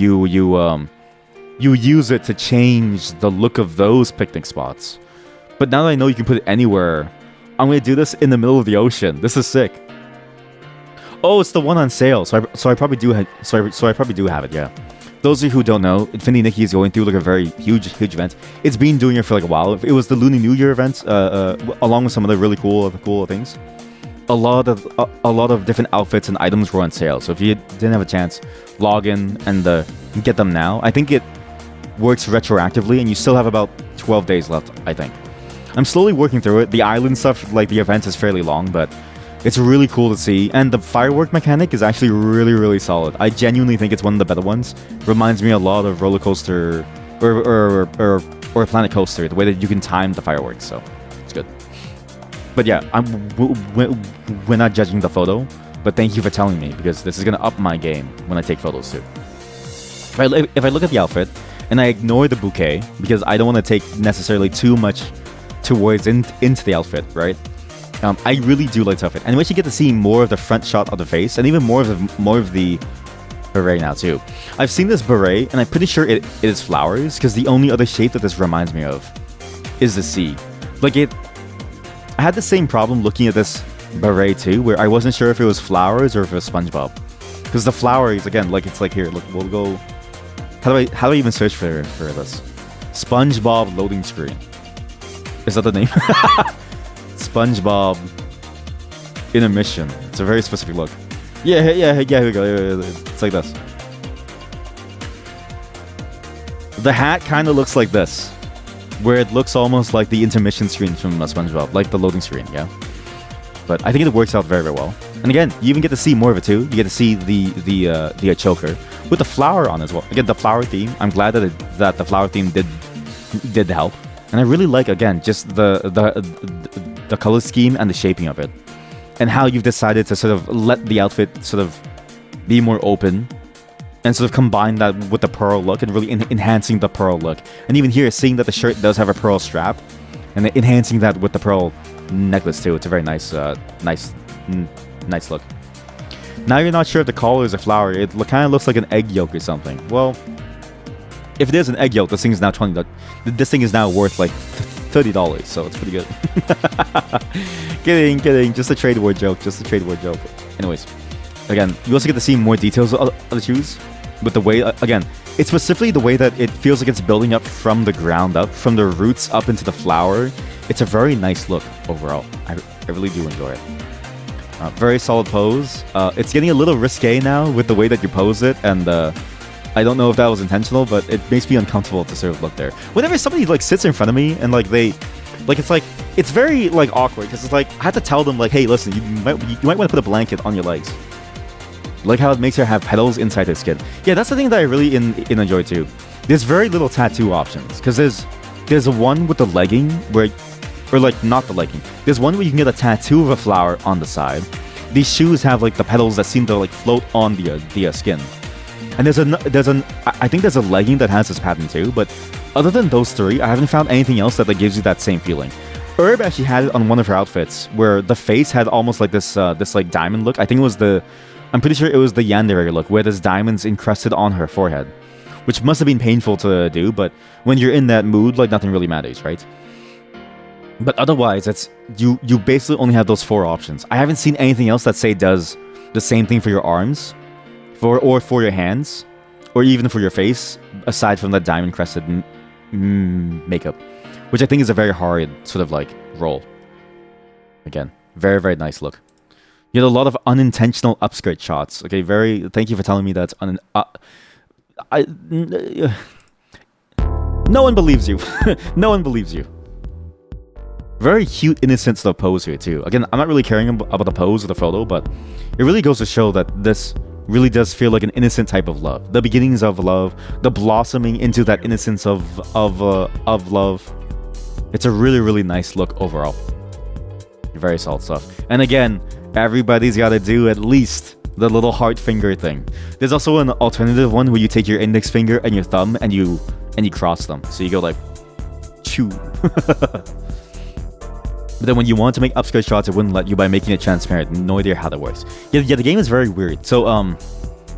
use it to change the look of those picnic spots. But now that I know you can put it anywhere, I'm gonna do this in the middle of the ocean. This is sick. Oh, it's the one on sale. So I probably do have it. Yeah. Those of you who don't know, Infinity Nikki is going through like a very huge event. It's been doing it for like a while. It was the Lunar New Year event, along with some other really cool things. A lot of different outfits and items were on sale. So if you didn't have a chance, log in and get them now. I think it works retroactively, and you still have about 12 days left, I think. I'm slowly working through it. The island stuff, like the event, is fairly long, but it's really cool to see. And the firework mechanic is actually really solid. I genuinely think it's one of the better ones. Reminds me a lot of Roller Coaster or Planet Coaster, the way that you can time the fireworks. So it's good. But yeah, we're not judging the photo, but thank you for telling me, because this is gonna up my game when I take photos too. If I look at the outfit and I ignore the bouquet, because I don't want to take necessarily too much towards into the outfit, right? I really do like this outfit, and we should get to see more of the front shot of the face, and even more of the beret now too. I've seen this beret, and I'm pretty sure it is flowers, because the only other shape that this reminds me of is the sea. Like I had the same problem looking at this beret too, where I wasn't sure if it was flowers or if it was SpongeBob. Because the flowers, again, like it's like here, look, we'll go. How do I even search for this? SpongeBob loading screen. Is that the name? SpongeBob intermission. It's a very specific look. Yeah, here we go. It's like this. The hat kind of looks like this, where it looks almost like the intermission screen from SpongeBob, like the loading screen, yeah? But I think it works out very well. And again, you even get to see more of it too. You get to see the choker with the flower on as well. Again, the flower theme. I'm glad that the flower theme did help. And I really like, again, just the color scheme and the shaping of it, and how you've decided to sort of let the outfit sort of be more open, and sort of combine that with the pearl look, and really enhancing the pearl look. And even here, seeing that the shirt does have a pearl strap, and enhancing that with the pearl necklace too. It's a very nice look. Now you're not sure if the collar is a flower. It kind of looks like an egg yolk or something. Well, if it is an egg yolk, this thing is now $20. This thing is now worth like $30, so it's pretty good. Kidding. Just a trade word joke. Anyways, again, you also get to see more details of the shoes, with the way, again, it's specifically the way that it feels like it's building up from the ground up, from the roots up into the flower. It's a very nice look overall. I really do enjoy it. Very solid pose. It's getting a little risque now with the way that you pose it, and I don't know if that was intentional, but it makes me uncomfortable to sort of look there. Whenever somebody like sits in front of me and like it's very like awkward, because it's like I have to tell them like, hey, listen, you might want to put a blanket on your legs. Like how it makes her have petals inside her skin. Yeah, that's the thing that I really enjoy too. There's very little tattoo options, because there's a one with the legging where, or like not the legging. There's one where you can get a tattoo of a flower on the side. These shoes have like the petals that seem to like float on the skin. And I think there's a legging that has this pattern too, but other than those three, I haven't found anything else that gives you that same feeling. Herb actually had it on one of her outfits, where the face had almost like this like diamond look. I think it was I'm pretty sure it was the yandere look, where there's diamonds encrusted on her forehead, which must have been painful to do, but when you're in that mood, like nothing really matters, right? But otherwise, it's you basically only have those four options. I haven't seen anything else that does the same thing for your arms, or for your hands, or even for your face, aside from that diamond crested makeup, which I think is a very hard sort of like roll. Again, very, very nice look. You had a lot of unintentional upskirt shots. Okay, thank you for telling me that's no one believes you. No one believes you. Very cute, innocent sort of pose here too. Again, I'm not really caring about the pose of the photo, but it really goes to show that this really does feel like an innocent type of love. The beginnings of love, the blossoming into that innocence of love. It's a really, really nice look overall. Very solid stuff. And again, everybody's got to do at least the little heart finger thing. There's also an alternative one where you take your index finger and your thumb and you cross them. So you go like, chew. But then when you want to make upskirt shots, it wouldn't let you by making it transparent. No idea how that works. Yeah, the game is very weird. So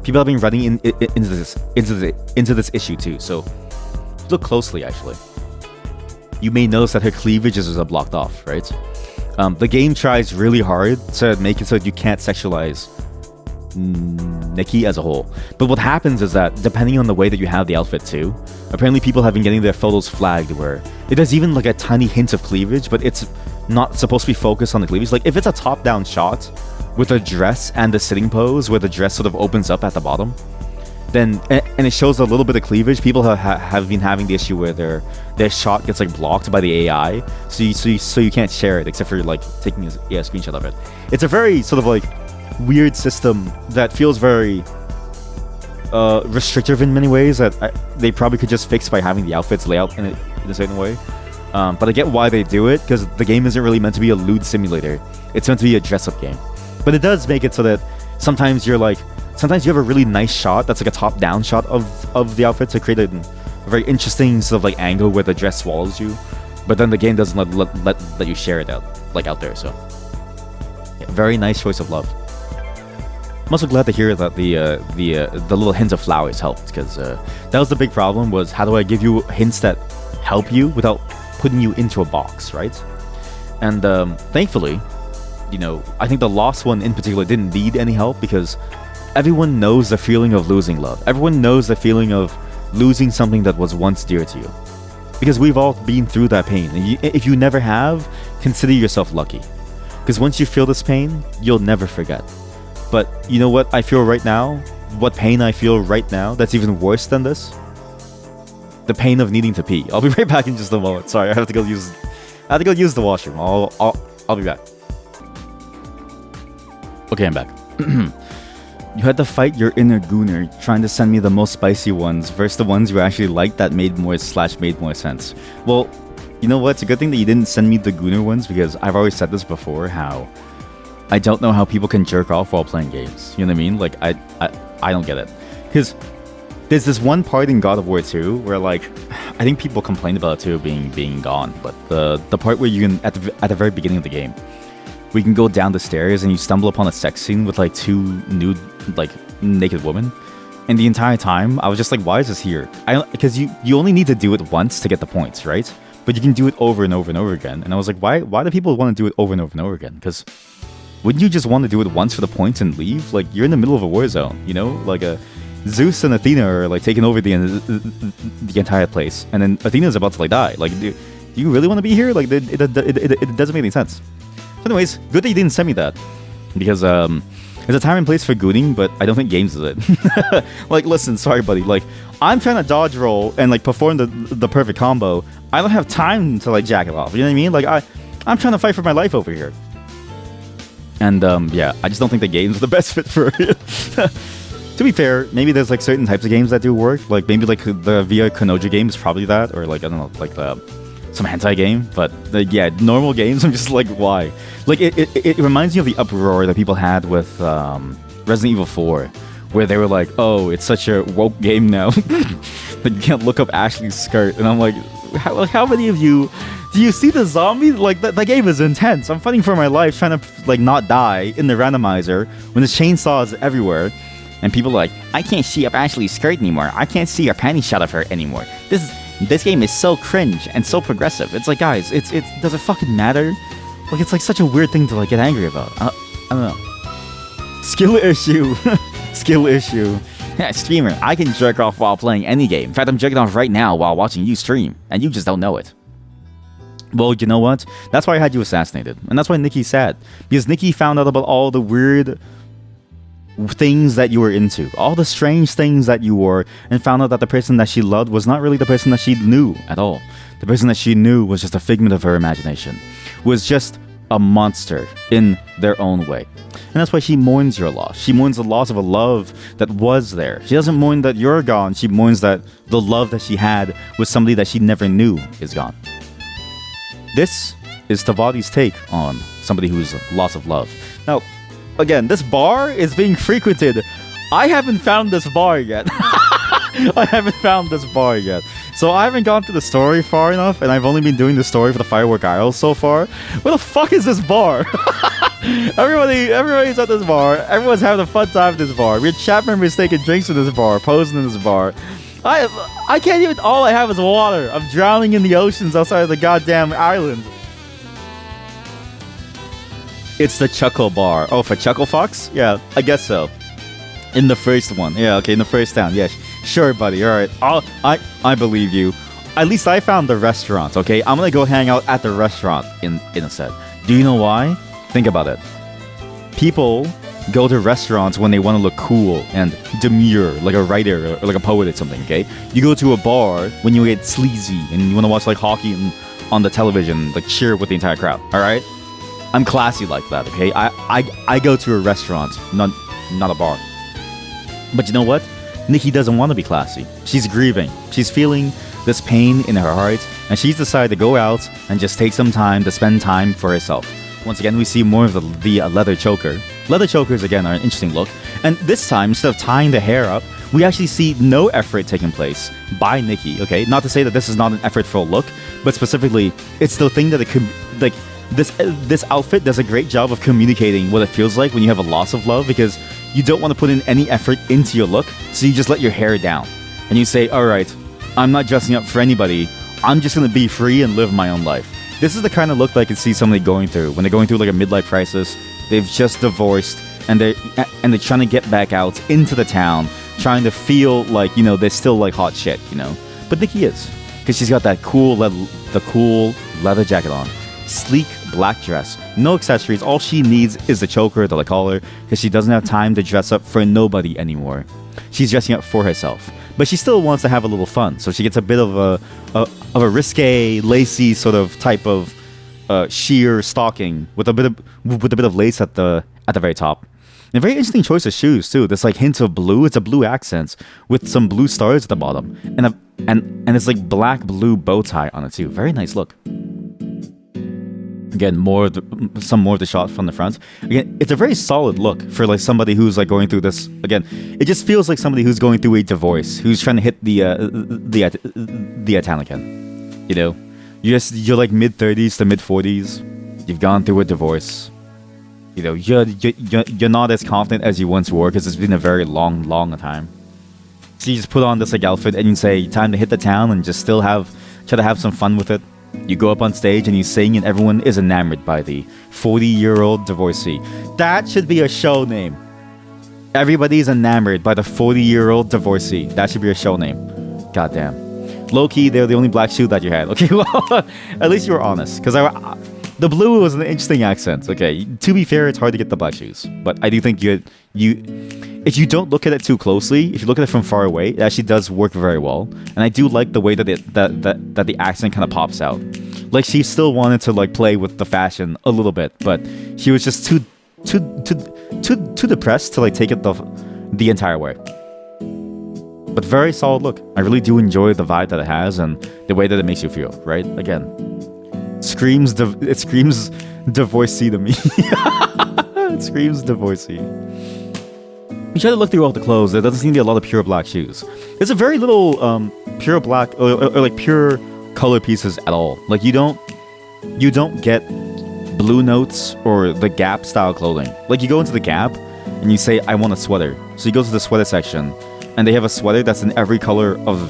people have been running into this issue too. So look closely, actually. You may notice that her cleavage is blocked off, right? The game tries really hard to make it so that you can't sexualize Nikki as a whole. But what happens is that depending on the way that you have the outfit too, apparently people have been getting their photos flagged where there's even like a tiny hint of cleavage, but it's not supposed to be focused on the cleavage. Like if it's a top-down shot with a dress and the sitting pose where the dress sort of opens up at the bottom, then and it shows a little bit of cleavage, people have been having the issue where their shot gets like blocked by the AI, so you can't share it except for like taking a screenshot of it. It's a very sort of like weird system that feels very restrictive in many ways that they probably could just fix by having the outfits lay out in a certain way. But I get why they do it, because the game isn't really meant to be a lewd simulator. It's meant to be a dress-up game. But it does make it so that sometimes you have a really nice shot that's like a top-down shot of the outfit to create a very interesting sort of like angle where the dress swallows you. But then the game doesn't let you share it out there. So yeah, very nice choice of love. I'm also glad to hear that the little hints of flowers helped, because that was the big problem, was how do I give you hints that help you without putting you into a box, right? And thankfully, I think the Lost one in particular didn't need any help, because everyone knows the feeling of losing love. Everyone knows the feeling of losing something that was once dear to you, because we've all been through that pain. And if you never have, consider yourself lucky, because once you feel this pain, you'll never forget. But you know what I feel right now? What pain I feel right now that's even worse than this? The pain of needing to pee. I'll be right back in just a moment. Sorry, I have to go use the washroom. I'll be back. Okay, I'm back. You had to fight your inner gooner trying to send me the most spicy ones versus the ones you actually liked that made more sense. Well, you know what? It's a good thing that you didn't send me the gooner ones, because I've always said this before, how I don't know how people can jerk off while playing games. You know what I mean? Like, I don't get it. Because there's this one part in God of War 2 where, like, I think people complained about it too being gone, but the part where you can, at the very beginning of the game, we can go down the stairs and you stumble upon a sex scene with like two nude, like naked women. And the entire time, I was just like, why is this here? Because you only need to do it once to get the points, right? But you can do it over and over and over again. And I was like, why do people want to do it over and over and over again? Because wouldn't you just want to do it once for the points and leave? Like, you're in the middle of a war zone, you know? Like, Zeus and Athena are like taking over the entire place, and then Athena's about to like die. Like, do you really want to be here? Like, it doesn't make any sense. So anyways, good that you didn't send me that, because there's a time and place for gooning, but I don't think games is it. Like, listen, sorry buddy, like, I'm trying to dodge roll and like perform the perfect combo. I don't have time to like jack it off, you know what I mean? Like, I'm trying to fight for my life over here. And yeah, I just don't think the game's the best fit for it. To be fair, maybe there's like certain types of games that do work. Like maybe like the Via Kanoja game is probably that, or like, I don't know, like some hentai game. But yeah, normal games, I'm just like, why? Like it reminds me of the uproar that people had with Resident Evil 4, where they were like, oh, it's such a woke game now that you can't look up Ashley's skirt. And I'm like, how many of you... Do you see the zombie? Like, that game is intense. I'm fighting for my life, trying to, like, not die in the randomizer when the chainsaw is everywhere. And people are like, I can't see up Ashley's skirt anymore. I can't see a panty shot of her anymore. This game is so cringe and so progressive. It's like, guys, does it fucking matter? Like, it's like such a weird thing to, like, get angry about. I don't know. Skill issue. Skill issue. Yeah, streamer, I can jerk off while playing any game. In fact, I'm jerking off right now while watching you stream. And you just don't know it. Well, you know what? That's why I had you assassinated. And that's why Nikki's sad. Because Nikki found out about all the weird things that you were into. All the strange things that you were. And found out that the person that she loved was not really the person that she knew at all. The person that she knew was just a figment of her imagination. Was just a monster in their own way. And that's why she mourns your loss. She mourns the loss of a love that was there. She doesn't mourn that you're gone. She mourns that the love that she had with somebody that she never knew is gone. This is Tavadi's take on somebody who's loss of love. Now, again, this bar is being frequented. I haven't found this bar yet. I haven't found this bar yet. So I haven't gone through the story far enough, and I've only been doing the story for the Firework Isles so far. Where the fuck is this bar? Everybody's at this bar. Everyone's having a fun time at this bar. We have chat members taking drinks in this bar, posing in this bar. I can't even. All I have is water. I'm drowning in the oceans outside of the goddamn island. It's the Chuckle Bar. Oh, for Chuckle Fox? Yeah, I guess so. In the first one. Yeah, okay, in the first town. Yeah, sure, buddy. All right. I believe you. At least I found the restaurant, okay? I'm gonna go hang out at the restaurant in a set. Do you know why? Think about it. People go to restaurants when they want to look cool and demure, like a writer or like a poet or something, okay? You go to a bar when you get sleazy and you want to watch like hockey on the television, like cheer with the entire crowd, all right? I'm classy like that, okay? I go to a restaurant, not a bar. But you know what? Nikki doesn't want to be classy. She's grieving. She's feeling this pain in her heart, and she's decided to go out and just take some time to spend time for herself. Once again, we see more of the leather choker. Leather chokers, again, are an interesting look. And this time, instead of tying the hair up, we actually see no effort taking place by Nikki, okay? Not to say that this is not an effortful look, but specifically, it's the thing that it could, like, this outfit does a great job of communicating what it feels like when you have a loss of love, because you don't want to put in any effort into your look, so you just let your hair down. And you say, all right, I'm not dressing up for anybody. I'm just going to be free and live my own life. This is the kind of look that I can see somebody going through when they're going through like a midlife crisis. They've just divorced and they're trying to get back out into the town, trying to feel like, you know, they're still like hot shit, you know. But Nikki is, because she's got that cool leather jacket on, sleek black dress, no accessories. All she needs is the choker, the collar, because she doesn't have time to dress up for nobody anymore. She's dressing up for herself, but she still wants to have a little fun. So she gets a bit of a risque, lacy sort of type of sheer stocking with a bit of lace at the very top. And a very interesting choice of shoes too. This like hint of blue. It's a blue accent with some blue stars at the bottom, and it's like black blue bow tie on it too. Very nice look. Again, some more of the shots from the front. Again, it's a very solid look for like somebody who's like going through this. Again, it just feels like somebody who's going through a divorce, who's trying to hit the Italian. You know, you're like mid-30s to mid-40s. You've gone through a divorce. You know, you're not as confident as you once were because it's been a very long time. So you just put on this like outfit and you say, time to hit the town and just still try to have some fun with it. You go up on stage and you sing and everyone is enamored by the 40-year-old divorcee. That should be a show name. Everybody's enamored by the 40-year-old divorcee. That should be a show name. Goddamn. Low-key, they're the only black shoe that you had. Okay, well, at least you were honest. Because the blue was an interesting accent. Okay, to be fair, it's hard to get the black shoes. But I do think if you don't look at it too closely, if you look at it from far away, it actually does work very well. And I do like the way that the accent kind of pops out. Like she still wanted to like play with the fashion a little bit, but she was just too depressed to like take it the entire way. But very solid look. I really do enjoy the vibe that it has and the way that it makes you feel. Right? Again, it screams divorcee to me. It screams divorcee. You try to look through all the clothes, there doesn't seem to be a lot of pure black shoes. There's a very little pure black or like pure color pieces at all. Like you don't get Blue Notes or the Gap style clothing. Like you go into the Gap and you say, I want a sweater. So you go to the sweater section and they have a sweater that's in every color of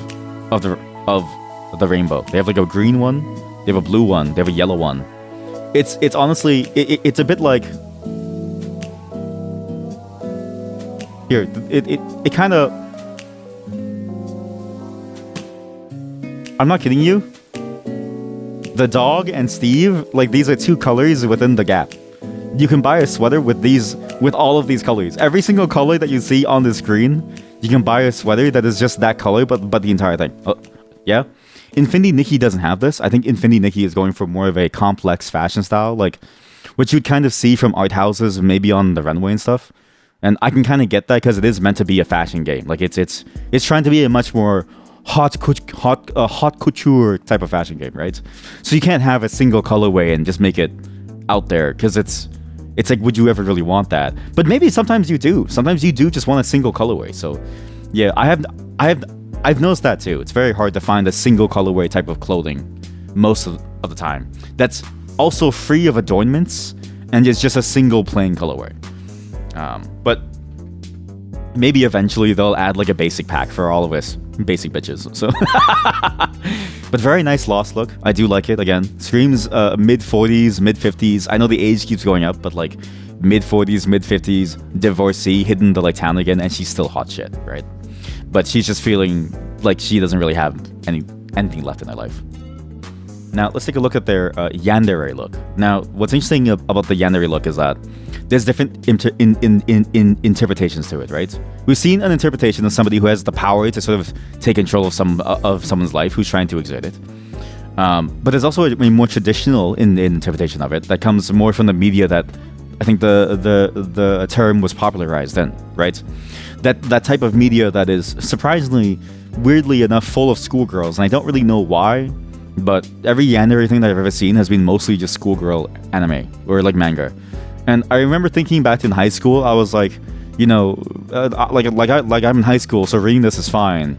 the rainbow. They have like a green one, they have a blue one, they have a yellow one. It's honestly it's a bit like here, it kind of... I'm not kidding you. The dog and Steve, like these are two colors within the Gap. You can buy a sweater with all of these colors. Every single color that you see on the screen, you can buy a sweater that is just that color, but the entire thing. Yeah? Infinity Nikki doesn't have this. I think Infinity Nikki is going for more of a complex fashion style. Like, which you'd kind of see from art houses, maybe on the runway and stuff. And I can kind of get that because it is meant to be a fashion game. Like it's trying to be a much more hot couture type of fashion game, right? So you can't have a single colorway and just make it out there because it's like, would you ever really want that? But maybe sometimes you do. Sometimes you do just want a single colorway. So yeah, I've noticed that too. It's very hard to find a single colorway type of clothing most of the time that's also free of adornments and it's just a single plain colorway. But maybe eventually they'll add like a basic pack for all of us basic bitches. So, but very nice Lost look. I do like it. Again, screams mid 40s, mid 50s. I know the age keeps going up, but like mid 40s, mid 50s, divorcee, hitting the like town again, and she's still hot shit, right? But she's just feeling like she doesn't really have anything left in her life. Now, let's take a look at their yandere look. Now, what's interesting about the yandere look is that there's different interpretations to it, right? We've seen an interpretation of somebody who has the power to sort of take control of someone's life, who's trying to exert it. But there's also a more traditional interpretation of it that comes more from the media that I think the term was popularized in, right? That type of media that is surprisingly, weirdly enough, full of schoolgirls, and I don't really know why. But every yandere thing that I've ever seen has been mostly just schoolgirl anime or like manga. And I remember thinking back in high school, I was like, you know, like I'm in high school, so reading this is fine.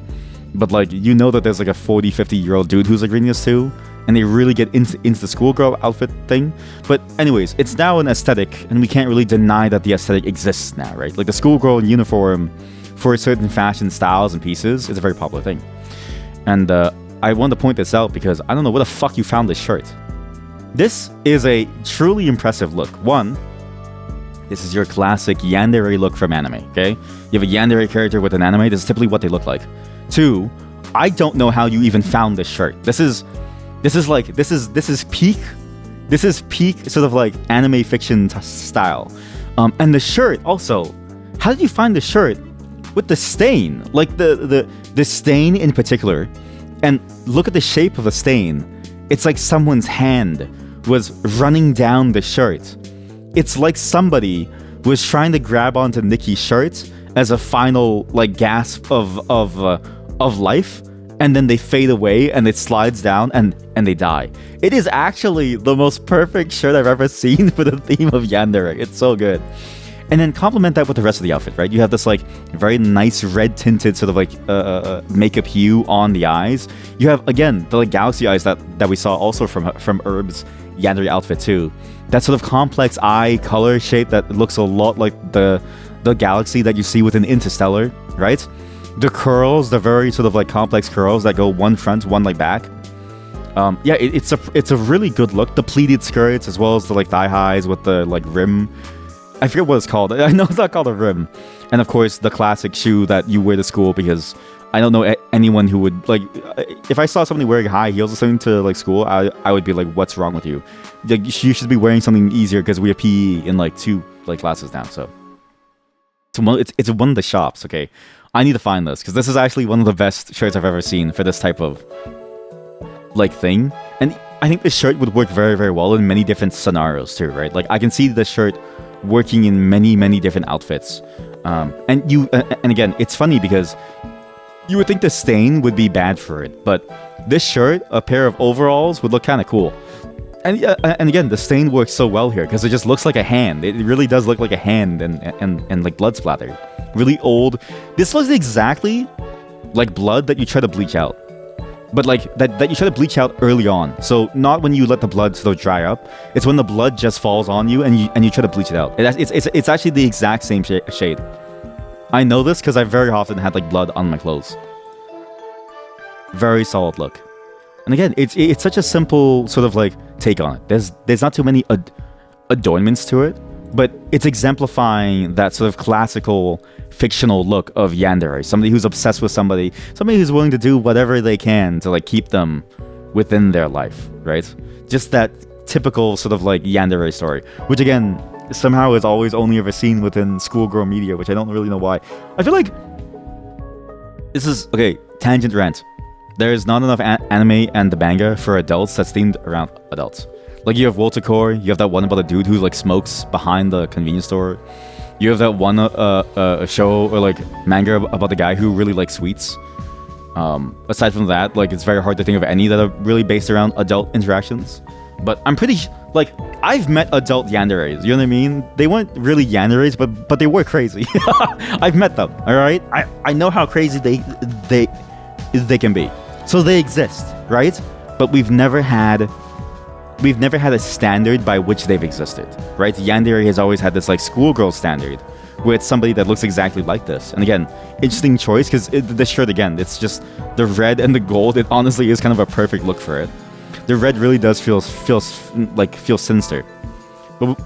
But like, you know that there's like a 40, 50-year-old dude who's like reading this too, and they really get into the schoolgirl outfit thing. But anyways, it's now an aesthetic, and we can't really deny that the aesthetic exists now, right? Like the schoolgirl uniform for certain fashion styles and pieces is a very popular thing. And I want to point this out because I don't know where the fuck you found this shirt. This is a truly impressive look. One, this is your classic yandere look from anime, okay? You have a yandere character with an anime, this is typically what they look like. Two, I don't know how you even found this shirt. This is peak sort of like anime fiction style. And the shirt also, how did you find the shirt with the stain? Like the stain in particular. And look at the shape of the stain. It's like someone's hand was running down the shirt. It's like somebody was trying to grab onto Nikki's shirt as a final like gasp of life, and then they fade away and it slides down and they die. It is actually the most perfect shirt I've ever seen for the theme of yandere. It's so good. And then complement that with the rest of the outfit, right? You have this like very nice red tinted sort of like makeup hue on the eyes. You have again the like galaxy eyes that we saw also from Herb's yandere outfit too. That sort of complex eye color shape that looks a lot like the galaxy that you see within Interstellar, right? The curls, the very sort of like complex curls that go one front, one like back. Yeah, it's a really good look. The pleated skirts as well as the like thigh highs with the like rim. I forget what it's called. I know it's not called a rim. And of course, the classic shoe that you wear to school because I don't know anyone who would, like, if I saw somebody wearing high heels or something to, like, school, I would be like, what's wrong with you? Like, you should be wearing something easier because we have PE in, like, 2, like, classes now, so. It's one of the shops, okay? I need to find this because this is actually one of the best shirts I've ever seen for this type of, like, thing. And I think this shirt would work very, very well in many different scenarios, too, right? Like, I can see this shirt working in many, many different outfits. And again, it's funny because you would think the stain would be bad for it, but this shirt, a pair of overalls, would look kind of cool. And again, the stain works so well here because it just looks like a hand. It really does look like a hand and like blood splatter. Really old. This looks exactly like blood that you try to bleach out. But like that you try to bleach out early on. So not when you let the blood sort of dry up. It's when the blood just falls on you and you try to bleach it out. It's actually the exact same shade. I know this because I very often had like blood on my clothes. Very solid look. And again, it's such a simple sort of like take on it. There's not too many adornments to it, but it's exemplifying that sort of classical fictional look of yandere. Somebody who's obsessed with somebody who's willing to do whatever they can to like keep them within their life, right? Just that typical sort of like yandere story, which again somehow is always only ever seen within schoolgirl media, which I don't really know why. I feel like this is okay. Tangent rant. There is not enough anime and the manga for adults that's themed around adults. Like you have Walter Core, you have that one about a dude who like smokes behind the convenience store. You have that one a show or like manga about the guy who really likes sweets. Aside from that, like it's very hard to think of any that are really based around adult interactions. But I'm pretty like I've met adult yanderes. You know what I mean? They weren't really yanderes, but they were crazy. I've met them. All right, I know how crazy they can be. So they exist, right? But we've never had a standard by which they've existed, right? Yandere has always had this like schoolgirl standard where it's somebody that looks exactly like this. And again, interesting choice because this shirt, again, it's just the red and the gold. It honestly is kind of a perfect look for it. The red really does feel sinister. But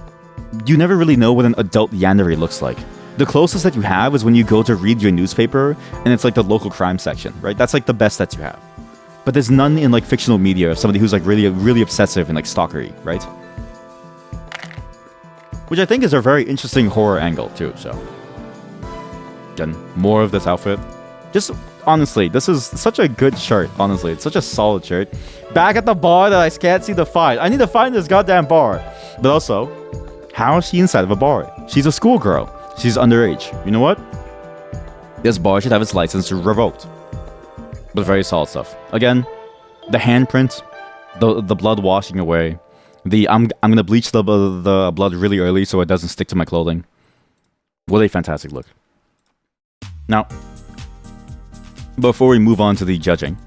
you never really know what an adult yandere looks like. The closest that you have is when you go to read your newspaper and it's like the local crime section, right? That's like the best that you have. But there's none in like fictional media of somebody who's like really obsessive and like stalkery, right? Which I think is a very interesting horror angle too, so. Again, more of this outfit. Just honestly, this is such a good shirt, honestly. It's such a solid shirt. Back at the bar that I can't see the fight. I need to find this goddamn bar. But also, how is she inside of a bar? She's a schoolgirl. She's underage. You know what? This bar should have its license revoked. But very solid stuff. Again, the handprint, the blood washing away. I'm gonna bleach the blood really early so it doesn't stick to my clothing. What a fantastic look. Now, before we move on to the judging,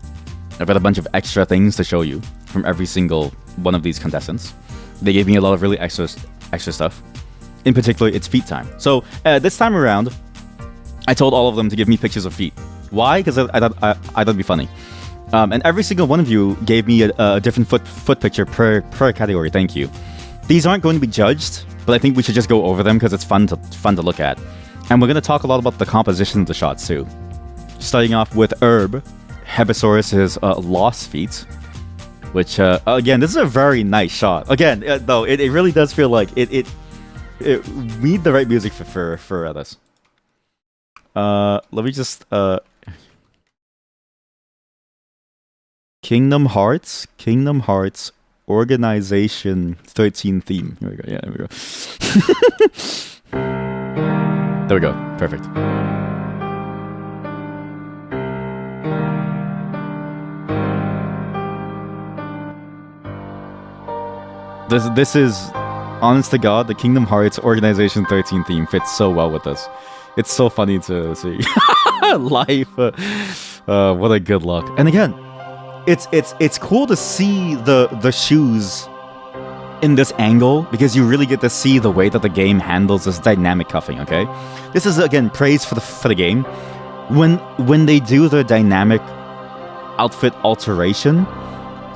I've got a bunch of extra things to show you from every single one of these contestants. They gave me a lot of really extra stuff. In particular, it's feet time. So this time around, I told all of them to give me pictures of feet. Why? Because I thought it'd be funny. And every single one of you gave me a different foot picture per category. Thank you. These aren't going to be judged, but I think we should just go over them because it's fun to look at. And we're going to talk a lot about the composition of the shots too. Starting off with Herb, Hebesaurus's lost feet, which again, this is a very nice shot. Again, though, it really does feel like it we need the right music for this. Let me just Kingdom Hearts Organization 13 theme. Here we go. Yeah, there we go. There we go. Perfect. This is, honest to God, the Kingdom Hearts Organization 13 theme fits so well with this. It's so funny to see. Life. What a good look. And again, it's cool to see the shoes in this angle because you really get to see the way that the game handles this dynamic cuffing, okay? This is, again, praise for the game. When they do the dynamic outfit alteration,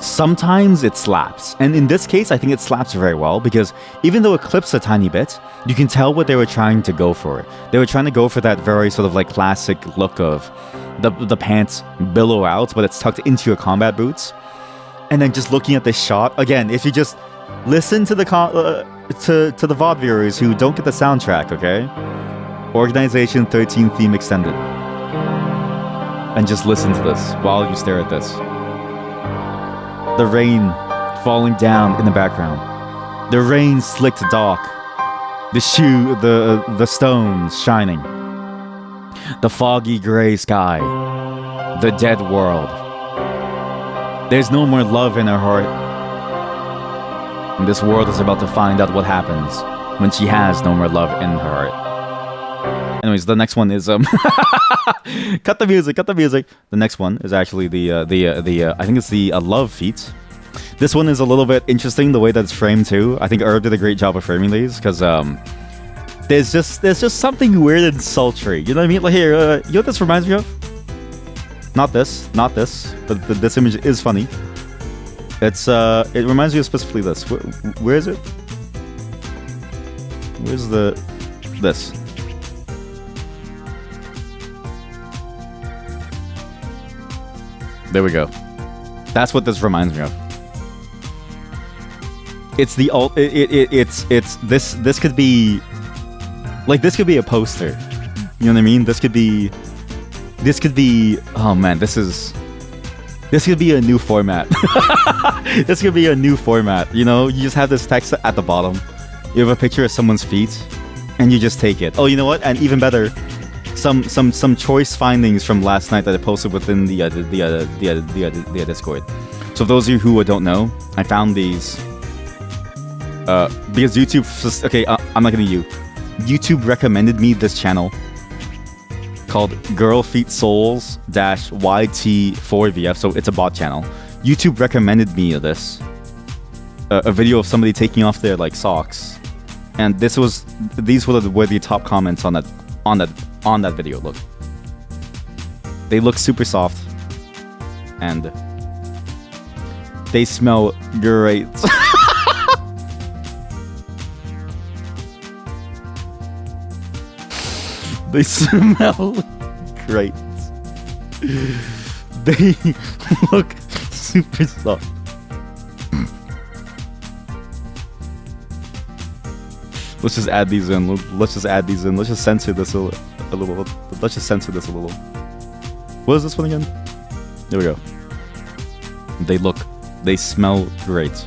sometimes it slaps. And in this case, I think it slaps very well because even though it clips a tiny bit, you can tell what they were trying to go for. They were trying to go for that very sort of like classic look of the pants billow out, but it's tucked into your combat boots. And then just looking at this shot, again, if you just listen to the to the VOD viewers who don't get the soundtrack, okay? Organization 13 theme extended. And just listen to this while you stare at this. The rain falling down in the background. The rain slicked dark. The stones shining. The foggy gray sky. The dead world. There's no more love in her heart. And this world is about to find out what happens when she has no more love in her heart. Anyways, the next one is cut the music. The next one is actually I think it's the love feat. This one is a little bit interesting the way that it's framed too. I think Herb did a great job of framing these because there's just something weird and sultry. You know what I mean? Like here, you know what this reminds me of? Not this, but this image is funny. It reminds me of specifically this. Where is it? Where's this? There we go. That's what this reminds me of. It's the it's this could be like this could be a poster. You know what I mean? This could be oh man, this is This could be a new format. This could be a new format. You know, you just have this text at the bottom. You have a picture of someone's feet, and you just take it. Oh, you know what? And even better, some choice findings from last night that I posted within the Discord. So those of you who don't know, I found these because YouTube. Okay, I'm not gonna you. YouTube recommended me this channel called Girl Feet Souls YT4VF. So it's a bot channel. YouTube recommended me this a video of somebody taking off their like socks, and these were the top comments on that video. Look, they look super soft, and they smell great. They smell great. They look super soft. Let's just add these in. Let's just add these in. Let's just censor this a little. Let's just censor this a little. What is this one again? There we go. They smell great.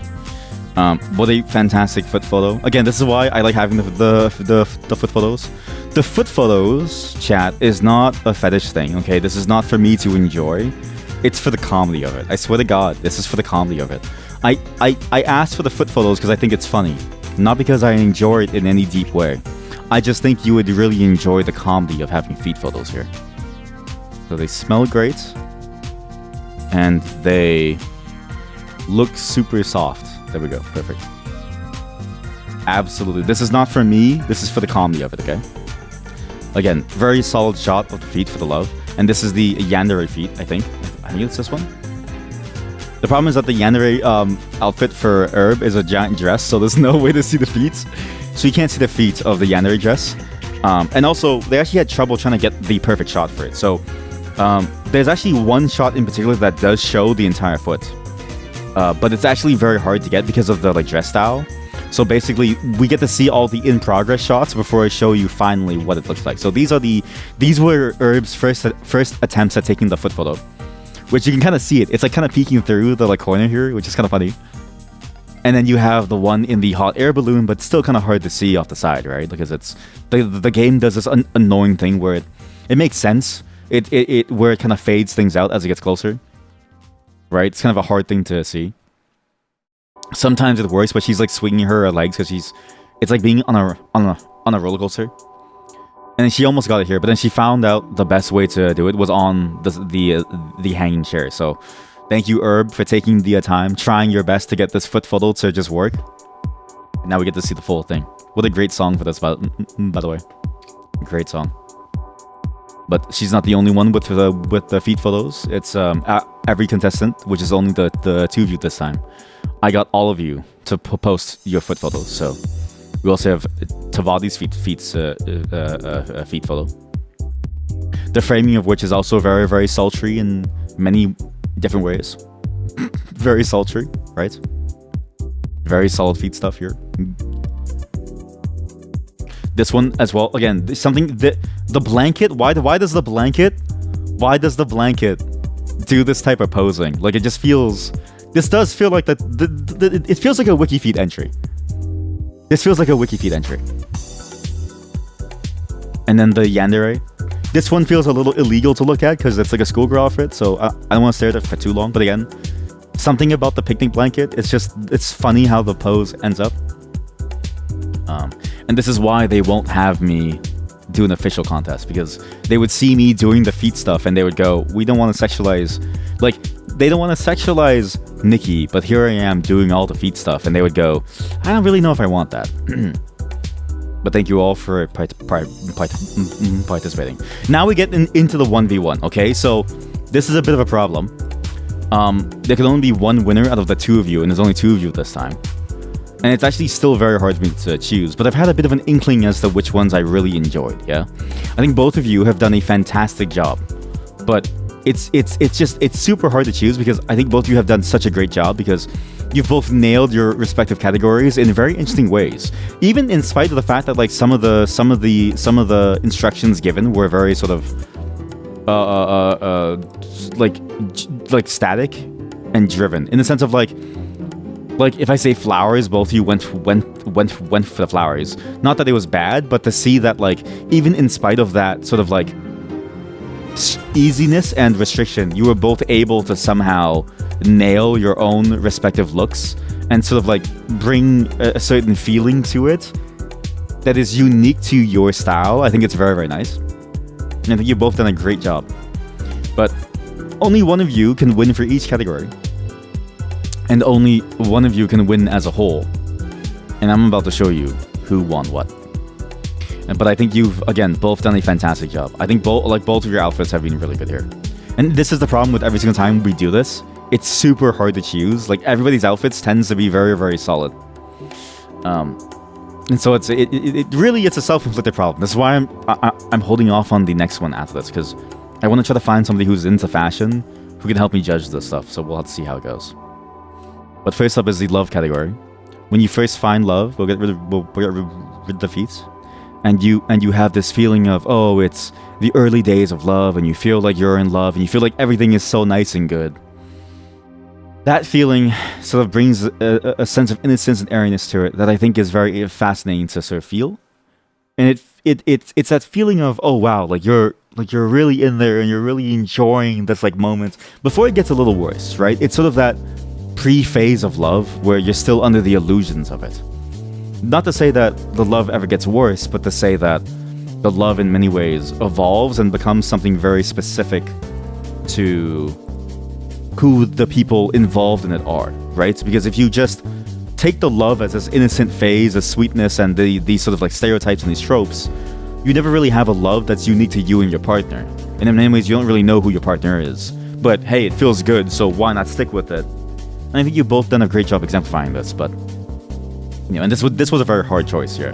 What a fantastic foot photo. Again, this is why I like having the foot photos. The foot photos, chat, is not a fetish thing, okay? This is not for me to enjoy. It's for the comedy of it. I swear to God, this is for the comedy of it. I asked for the foot photos because I think it's funny. Not because I enjoy it in any deep way. I just think you would really enjoy the comedy of having feet photos here. So they smell great. And they look super soft. There we go. Perfect. Absolutely. This is not for me. This is for the comedy of it, okay? Again, very solid shot of the feet for the love. And this is the yandere feet, I think. I think it's this one. The problem is that the yandere outfit for Herb is a giant dress, so there's no way to see the feet. So you can't see the feet of the yandere dress. And also, they actually had trouble trying to get the perfect shot for it. So there's actually one shot in particular that does show the entire foot. But it's actually very hard to get because of the like dress style. So basically, we get to see all the in-progress shots before I show you finally what it looks like. So these were Herb's first attempts at taking the foot photo, which you can kind of see it. It's like kind of peeking through the like corner here, which is kind of funny. And then you have the one in the hot air balloon, but still kind of hard to see off the side, right? Because it's the game does this annoying thing where it makes sense. Where it kind of fades things out as it gets closer, right? It's kind of a hard thing to see. Sometimes it works, but she's like swinging her legs because it's like being on a roller coaster. And she almost got it here, but then she found out the best way to do it was on the hanging chair. So thank you, Herb, for taking the time, trying your best to get this foot photo to just work. Now we get to see the full thing. What a great song for this, by the way. Great song. But she's not the only one with the feet photos. It's every contestant, which is only the two of you this time. I got all of you to post your foot photos. So we also have Tavadi's feet photo. The framing of which is also very, very sultry in many different ways. Very sultry, right? Very solid feet stuff here. This one as well. Again, something that the blanket. Why does the blanket do this type of posing? Like it just feels. This does feel like it feels like a WikiFeed entry. This feels like a WikiFeed entry. And then the yandere. This one feels a little illegal to look at because it's like a schoolgirl outfit. So I don't want to stare at it for too long. But again, something about the picnic blanket. It's funny how the pose ends up. And this is why they won't have me do an official contest, because they would see me doing the feet stuff and they would go, we don't want to sexualize, like, they don't want to sexualize Nikki, but here I am doing all the feet stuff, and they would go, I don't really know if I want that. But thank you all for participating. Now we get into the 1v1, okay? So this is a bit of a problem. There can only be one winner out of the two of you, and there's only two of you this time. And it's actually still very hard for me to choose, but I've had a bit of an inkling as to which ones I really enjoyed, yeah? I think both of you have done a fantastic job, but it's super hard to choose because I think both of you have done such a great job because you've both nailed your respective categories in very interesting ways. Even in spite of the fact that like some of the instructions given were very sort of like static and driven, in the sense of like if I say flowers, both of you went for the flowers. Not that it was bad, but to see that like even in spite of that sort of like easiness and restriction, you were both able to somehow nail your own respective looks and sort of like bring a certain feeling to it that is unique to your style. I think it's very, very nice. And I think you've both done a great job. But only one of you can win for each category. And only one of you can win as a whole. And I'm about to show you who won what. But I think you've, again, both done a fantastic job. I think both of your outfits have been really good here. And this is the problem with every single time we do this. It's super hard to choose. Like, everybody's outfits tends to be very, very solid. And so it's a self-inflicted problem. This is why I'm holding off on the next one after this, because I want to try to find somebody who's into fashion who can help me judge this stuff. So we'll have to see how it goes. But first up is the love category. When you first find love, we'll get rid of the feet, and you have this feeling of, oh, it's the early days of love, and you feel like you're in love, and you feel like everything is so nice and good. That feeling sort of brings a sense of innocence and airiness to it that I think is very fascinating to sort of feel. And it's that feeling of, oh wow, like you're really in there and you're really enjoying this like moment before it gets a little worse, right? It's sort of that pre-phase of love where you're still under the illusions of it. Not to say that the love ever gets worse, but to say that the love in many ways evolves and becomes something very specific to who the people involved in it are, right? Because if you just take the love as this innocent phase, as sweetness, and these sort of like stereotypes and these tropes, you never really have a love that's unique to you and your partner. And in many ways, you don't really know who your partner is. But hey, it feels good, so why not stick with it? And I think you've both done a great job exemplifying this, but and this was a very hard choice here.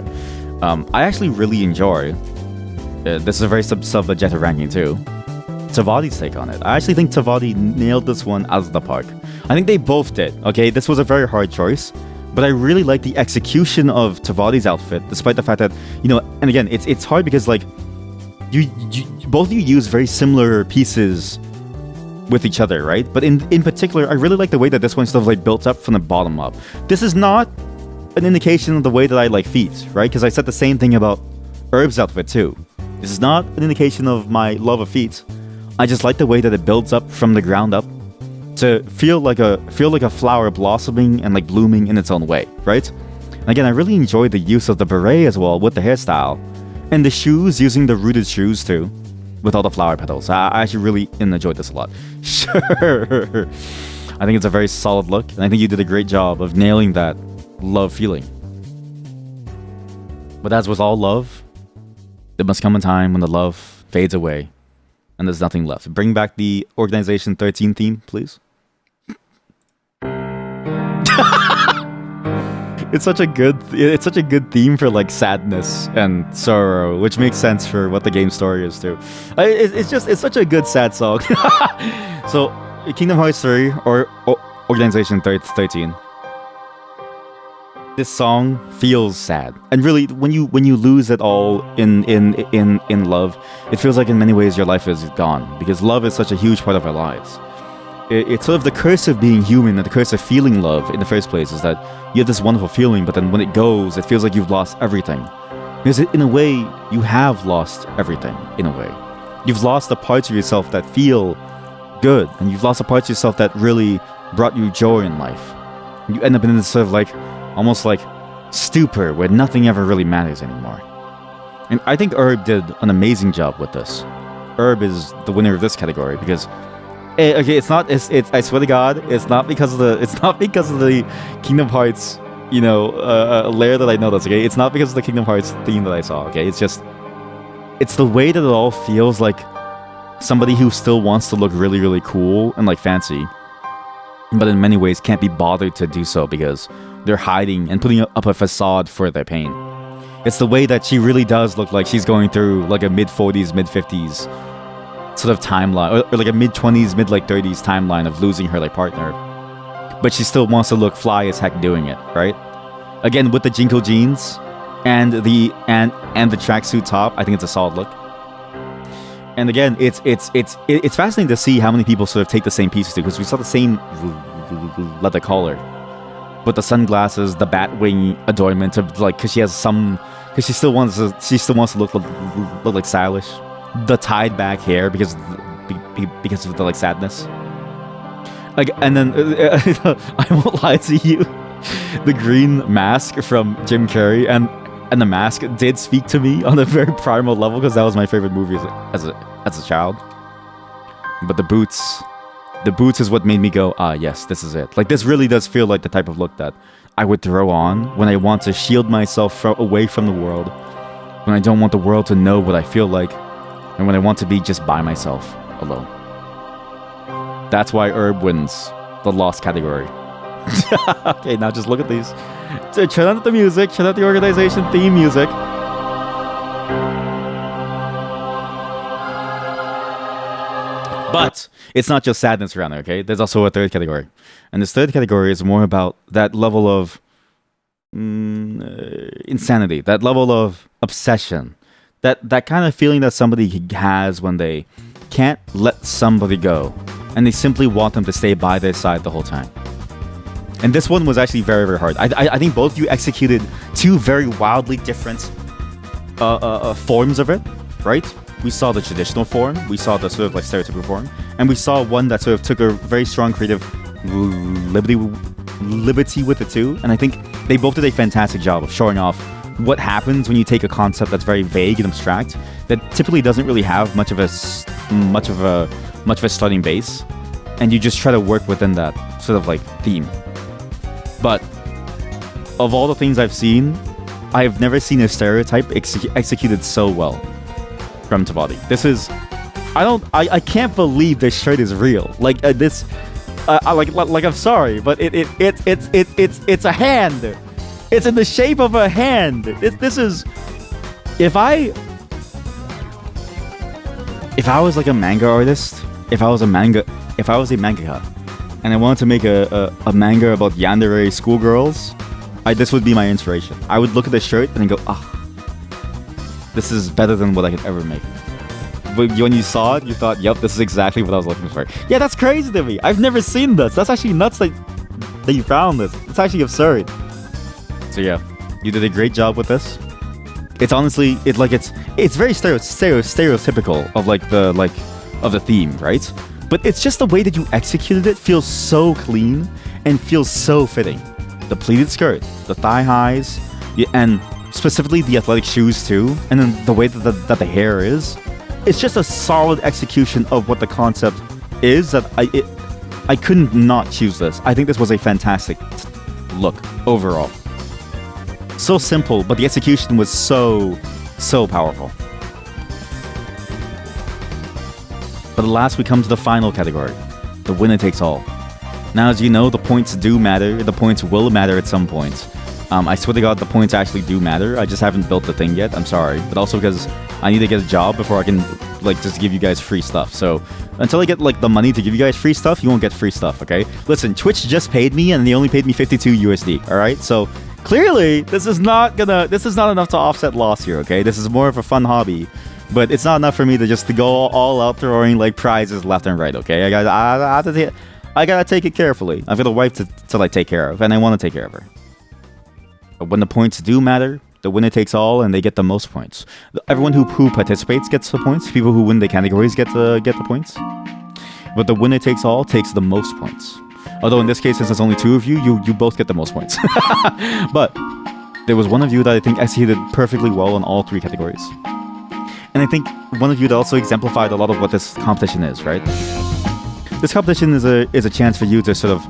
I actually really enjoy. This is a very subjective ranking too. Tavadi's take on it. I actually think Tavadi nailed this one out of the park. I think they both did. Okay, this was a very hard choice, but I really like the execution of Tavadi's outfit, despite the fact that and again, it's hard because like you both of you use very similar pieces with each other, right? But in particular, I really like the way that this one sort of like built up from the bottom up. This is not an indication of the way that I like feet, right? Because I said the same thing about Herb's outfit too. This is not an indication of my love of feet. I just like the way that it builds up from the ground up to feel like a flower blossoming and like blooming in its own way, right? And again, I really enjoyed the use of the beret as well with the hairstyle, and the shoes, using the rooted shoes too, with all the flower petals. I actually really enjoyed this a lot. Sure, I think it's a very solid look, and I think you did a great job of nailing that love feeling. But as with all love, there must come a time when the love fades away and there's nothing left. Bring back the Organization 13 theme, please. It's such a good theme for like sadness and sorrow, which makes sense for what the game story is too. It's such a good sad song. So Kingdom Hearts 3 or Organization 13. This song feels sad, and really, when you lose it all in love, it feels like in many ways your life is gone, because love is such a huge part of our lives. It's sort of the curse of being human and the curse of feeling love in the first place, is that you have this wonderful feeling, but then when it goes, it feels like you've lost everything. Because in a way, you have lost everything. In a way, you've lost the parts of yourself that feel good, and you've lost the parts of yourself that really brought you joy in life. You end up in this sort of like almost like stupor where nothing ever really matters anymore. And I think Herb did an amazing job with this. Herb is the winner of this category because I swear to God, it's not because of the Kingdom Hearts, layer that I know this, okay? It's not because of the Kingdom Hearts theme that I saw, okay? It's the way that it all feels like somebody who still wants to look really, really cool and like fancy, but in many ways can't be bothered to do so because they're hiding and putting up a facade for their pain. It's the way that she really does look like she's going through like a mid-40s, mid-50s sort of timeline, or like a mid-20s, mid-like 30s timeline of losing her like partner, but she still wants to look fly as heck doing it, right? Again, with the Jinko jeans and the tracksuit top, I think it's a solid look. And again, it's fascinating to see how many people sort of take the same pieces too, because we saw the same leather collar, but the sunglasses, the bat wing adornment of like, because she still wants to look like stylish. The tied back hair because of the like sadness. Like, and then I won't lie to you, the green mask from Jim Carrey and the mask did speak to me on a very primal level, because that was my favorite movie as a child. But the boots is what made me go, ah, yes, this is it. Like, this really does feel like the type of look that I would throw on when I want to shield myself away from the world, when I don't want the world to know what I feel like, and when I want to be just by myself, alone. That's why Herb wins the lost category. Okay, now just look at these. So check out the music, check out the organization theme music. But it's not just sadness around there, okay? There's also a third category. And this third category is more about that level of insanity, that level of obsession, that kind of feeling that somebody has when they can't let somebody go, and they simply want them to stay by their side the whole time. And this one was actually very, very hard. I think both of you executed two very wildly different forms of it, right? We saw the traditional form, we saw the sort of like stereotypical form, and we saw one that sort of took a very strong creative liberty with it too. And I think they both did a fantastic job of showing off what happens when you take a concept that's very vague and abstract, that typically doesn't really have much of a starting base, and you just try to work within that sort of like theme. But of all the things I've seen, I've never seen a stereotype executed so well from Tavati. This is, I can't believe this shirt is real. Like this, like I'm sorry, but it's a hand. It's in the shape of a hand. This is, if I was like a manga artist, if I was a mangaka, and I wanted to make a manga about yandere schoolgirls, this would be my inspiration. I would look at the shirt and go, this is better than what I could ever make. But when you saw it, you thought, yep, this is exactly what I was looking for. Yeah, that's crazy to me. I've never seen this. That's actually nuts that you found this. It's actually absurd. So yeah, you did a great job with this. It's honestly, it's very stereotypical of the theme, right? But it's just the way that you executed it feels so clean and feels so fitting. The pleated skirt, the thigh highs, and specifically the athletic shoes too, and then the way that the hair is. It's just a solid execution of what the concept is that I couldn't not choose this. I think this was a fantastic look overall. So simple, but the execution was so powerful. But at last we come to the final category, the winner takes all. Now, as you know, the points do matter. The points will matter at some point. I swear to God, the points actually do matter. I just haven't built the thing yet. I'm sorry. But also because I need to get a job before I can, just give you guys free stuff. So until I get, the money to give you guys free stuff, you won't get free stuff, okay? Listen, Twitch just paid me, and they only paid me 52 USD, all right? So clearly, this is not enough to offset loss here, okay? This is more of a fun hobby. But it's not enough for me to go all out throwing, prizes left and right, okay? I gotta take it carefully. I've got a wife to take care of, and I want to take care of her. But when the points do matter, the winner takes all, and they get the most points. Everyone who participates gets the points. People who win the categories get the points. But the winner takes all takes the most points. Although in this case, since there's only two of you, you both get the most points. But there was one of you that I think executed perfectly well in all three categories. And I think one of you that also exemplified a lot of what this competition is, right? This competition is a chance for you to sort of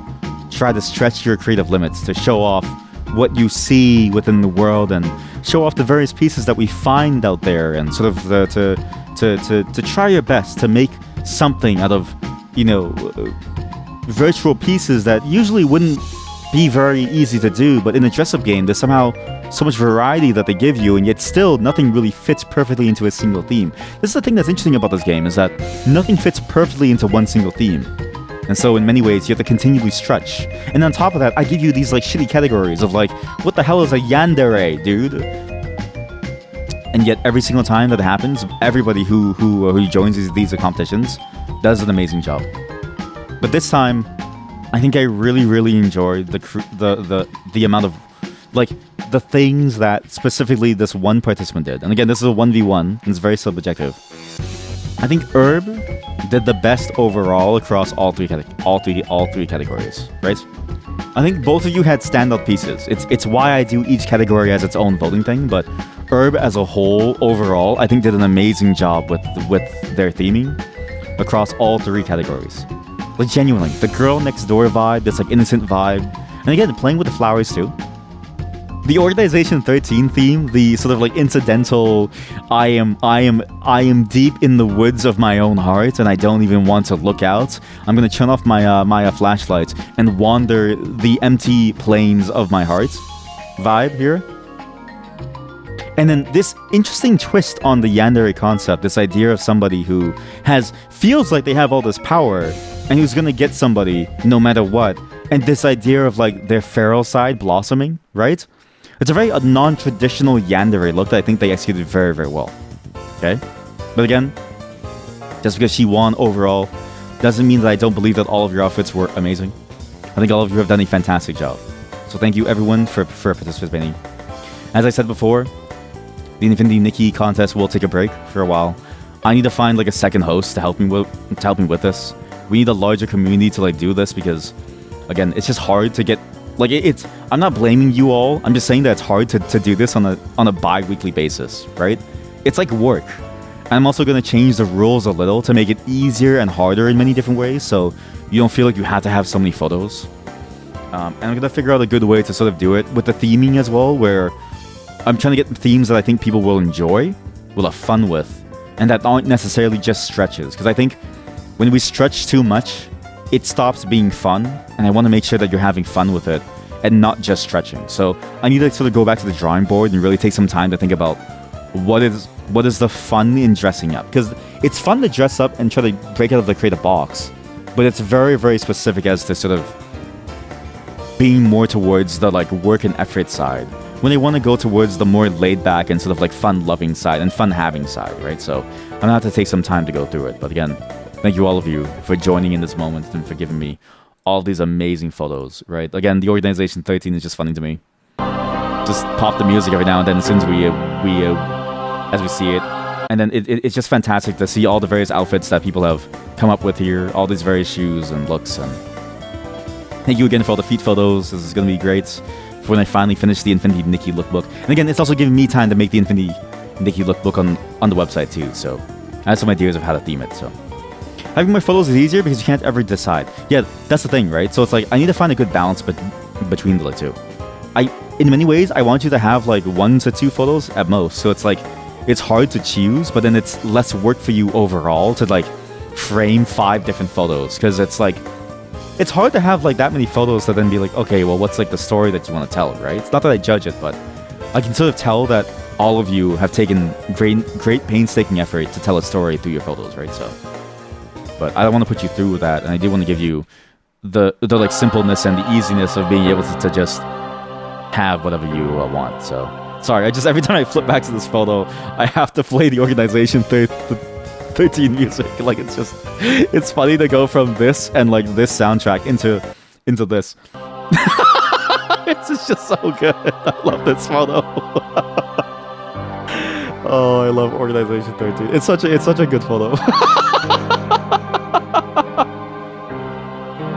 try to stretch your creative limits, to show off what you see within the world and show off the various pieces that we find out there, and sort of to try your best to make something out of, virtual pieces that usually wouldn't be very easy to do. But in a dress-up game, there's somehow so much variety that they give you, and yet still nothing really fits perfectly into a single theme. This is the thing that's interesting about this game, is that nothing fits perfectly into one single theme. And so in many ways, you have to continually stretch. And on top of that, I give you these shitty categories of what the hell is a yandere, dude? And yet every single time that it happens, everybody who joins these competitions does an amazing job. But this time, I think I really enjoyed the amount of like the things that specifically this one participant did. And again, this is a 1v1 and it's very subjective. I think Herb did the best overall across all three categories, right? I think both of you had standout pieces. It's why I do each category as its own voting thing, but Herb as a whole overall I think did an amazing job with their theming across all three categories. Like genuinely, the girl next door vibe, this like innocent vibe, and again playing with the flowers too. The Organization 13 theme, the sort of like incidental, I am deep in the woods of my own heart and I don't even want to look out. I'm gonna turn off my flashlight and wander the empty plains of my heart vibe here. And then this interesting twist on the yandere concept, this idea of somebody who feels like they have all this power and who's gonna get somebody no matter what. And this idea of like their feral side blossoming, right? It's a very non-traditional yandere look that I think they executed very well. Okay? But again, just because she won overall doesn't mean that I don't believe that all of your outfits were amazing. I think all of you have done a fantastic job. So thank you everyone for participating. As I said before, the Infinity Nikki contest will take a break for a while. I need to find like a second host to help me with this. We need a larger community to like do this because again, it's just hard to get like I'm not blaming you all. I'm just saying that it's hard to do this on a bi-weekly basis, right? It's like work. I'm also going to change the rules a little to make it easier and harder in many different ways, so you don't feel like you have to have so many photos. And I'm going to figure out a good way to sort of do it with the theming as well, where I'm trying to get themes that I think people will enjoy, will have fun with, and that aren't necessarily just stretches. Because I think when we stretch too much, it stops being fun, and I want to make sure that you're having fun with it and not just stretching. So I need to sort of go back to the drawing board and really take some time to think about what is the fun in dressing up. Because it's fun to dress up and try to break out of the creative box, but it's very specific as to sort of being more towards the like work and effort side, when they want to go towards the more laid back and sort of like fun loving side and fun having side, right? So I'm gonna have to take some time to go through it. But again, thank you all of you for joining in this moment and for giving me all these amazing photos, right? Again, the Organization 13 is just funny to me. Just pop the music every now and then as soon as we see it. And then it's just fantastic to see all the various outfits that people have come up with here, all these various shoes and looks. And thank you again for all the feet photos. This is going to be great for when I finally finish the Infinity Nikki lookbook. And again, it's also giving me time to make the Infinity Nikki lookbook on the website too. So I have some ideas of how to theme it. So having more photos is easier because you can't ever decide. Yeah, that's the thing, right? So it's like I need to find a good balance between the two. In many ways, I want you to have like 1 to 2 photos at most. So it's like it's hard to choose, but then it's less work for you overall to like frame 5 different photos, because it's like it's hard to have like that many photos to then be like, okay, well, what's like the story that you want to tell, right? It's not that I judge it, but I can sort of tell that all of you have taken great painstaking effort to tell a story through your photos, right? So, but I don't want to put you through that, and I do want to give you the like simpleness and the easiness of being able to just have whatever you want. So sorry, every time I flip back to this photo, I have to play the Organization 13 music. Like it's funny to go from this and like this soundtrack into this. It's just so good. I love this photo. Oh, I love Organization 13. It's such a good photo.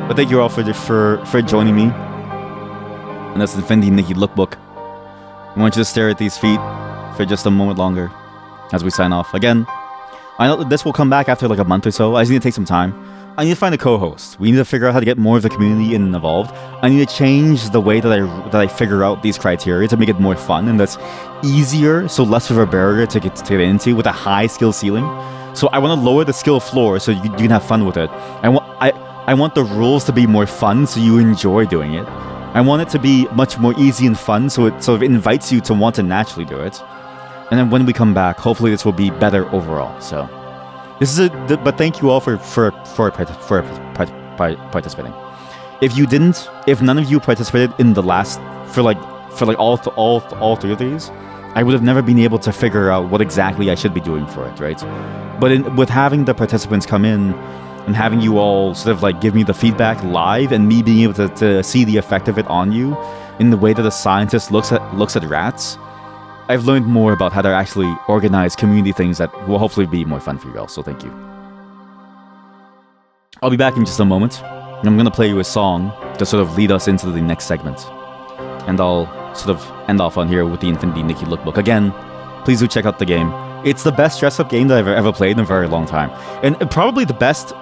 But thank you all for joining me. And that's the Infinity Nikki lookbook. I want you to stare at these feet for just a moment longer as we sign off. Again, I know that this will come back after like a month or so. I just need to take some time. I need to find a co-host. We need to figure out how to get more of the community involved. I need to change the way that I figure out these criteria to make it more fun and that's easier, so less of a barrier to get into with a high skill ceiling. So I want to lower the skill floor so you can have fun with it. I want the rules to be more fun so you enjoy doing it. I want it to be much more easy and fun so it sort of invites you to want to naturally do it. And then when we come back, hopefully this will be better overall. So this is but thank you all for participating. If none of you participated in the last for all 3 of these, I would have never been able to figure out what exactly I should be doing for it, right? But with having the participants come in and having you all sort of like give me the feedback live, and me being able to see the effect of it on you in the way that a scientist looks at rats, I've learned more about how to actually organize community things that will hopefully be more fun for you all. So thank you. I'll be back in just a moment, and I'm going to play you a song to sort of lead us into the next segment. And I'll sort of end off on here with the Infinity Nikki Lookbook. Again, please do check out the game. It's the best dress-up game that I've ever played in a very long time. And probably the best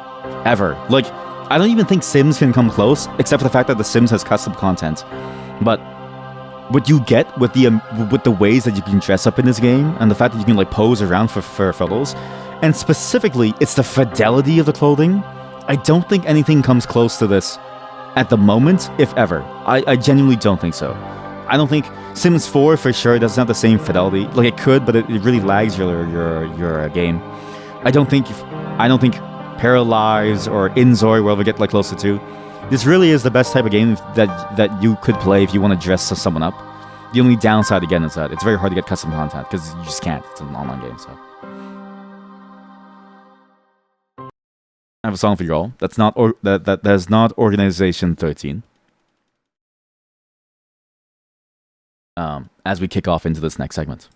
ever. Like, I don't even think Sims can come close, except for the fact that The Sims has custom content. But what you get with the ways that you can dress up in this game, and the fact that you can like pose around for photos, and specifically, it's the fidelity of the clothing. I don't think anything comes close to this at the moment, if ever. I genuinely don't think so. I don't think Sims 4 for sure doesn't have the same fidelity. Like it could, but it really lags your game. I don't think Paralyze or Inzoi will ever get like closer to. This really is the best type of game that you could play if you want to dress someone up. The only downside again is that it's very hard to get custom content because you just can't. It's an online game, so. I have a song for you all. That's not that is not Organization 13. As we kick off into this next segment.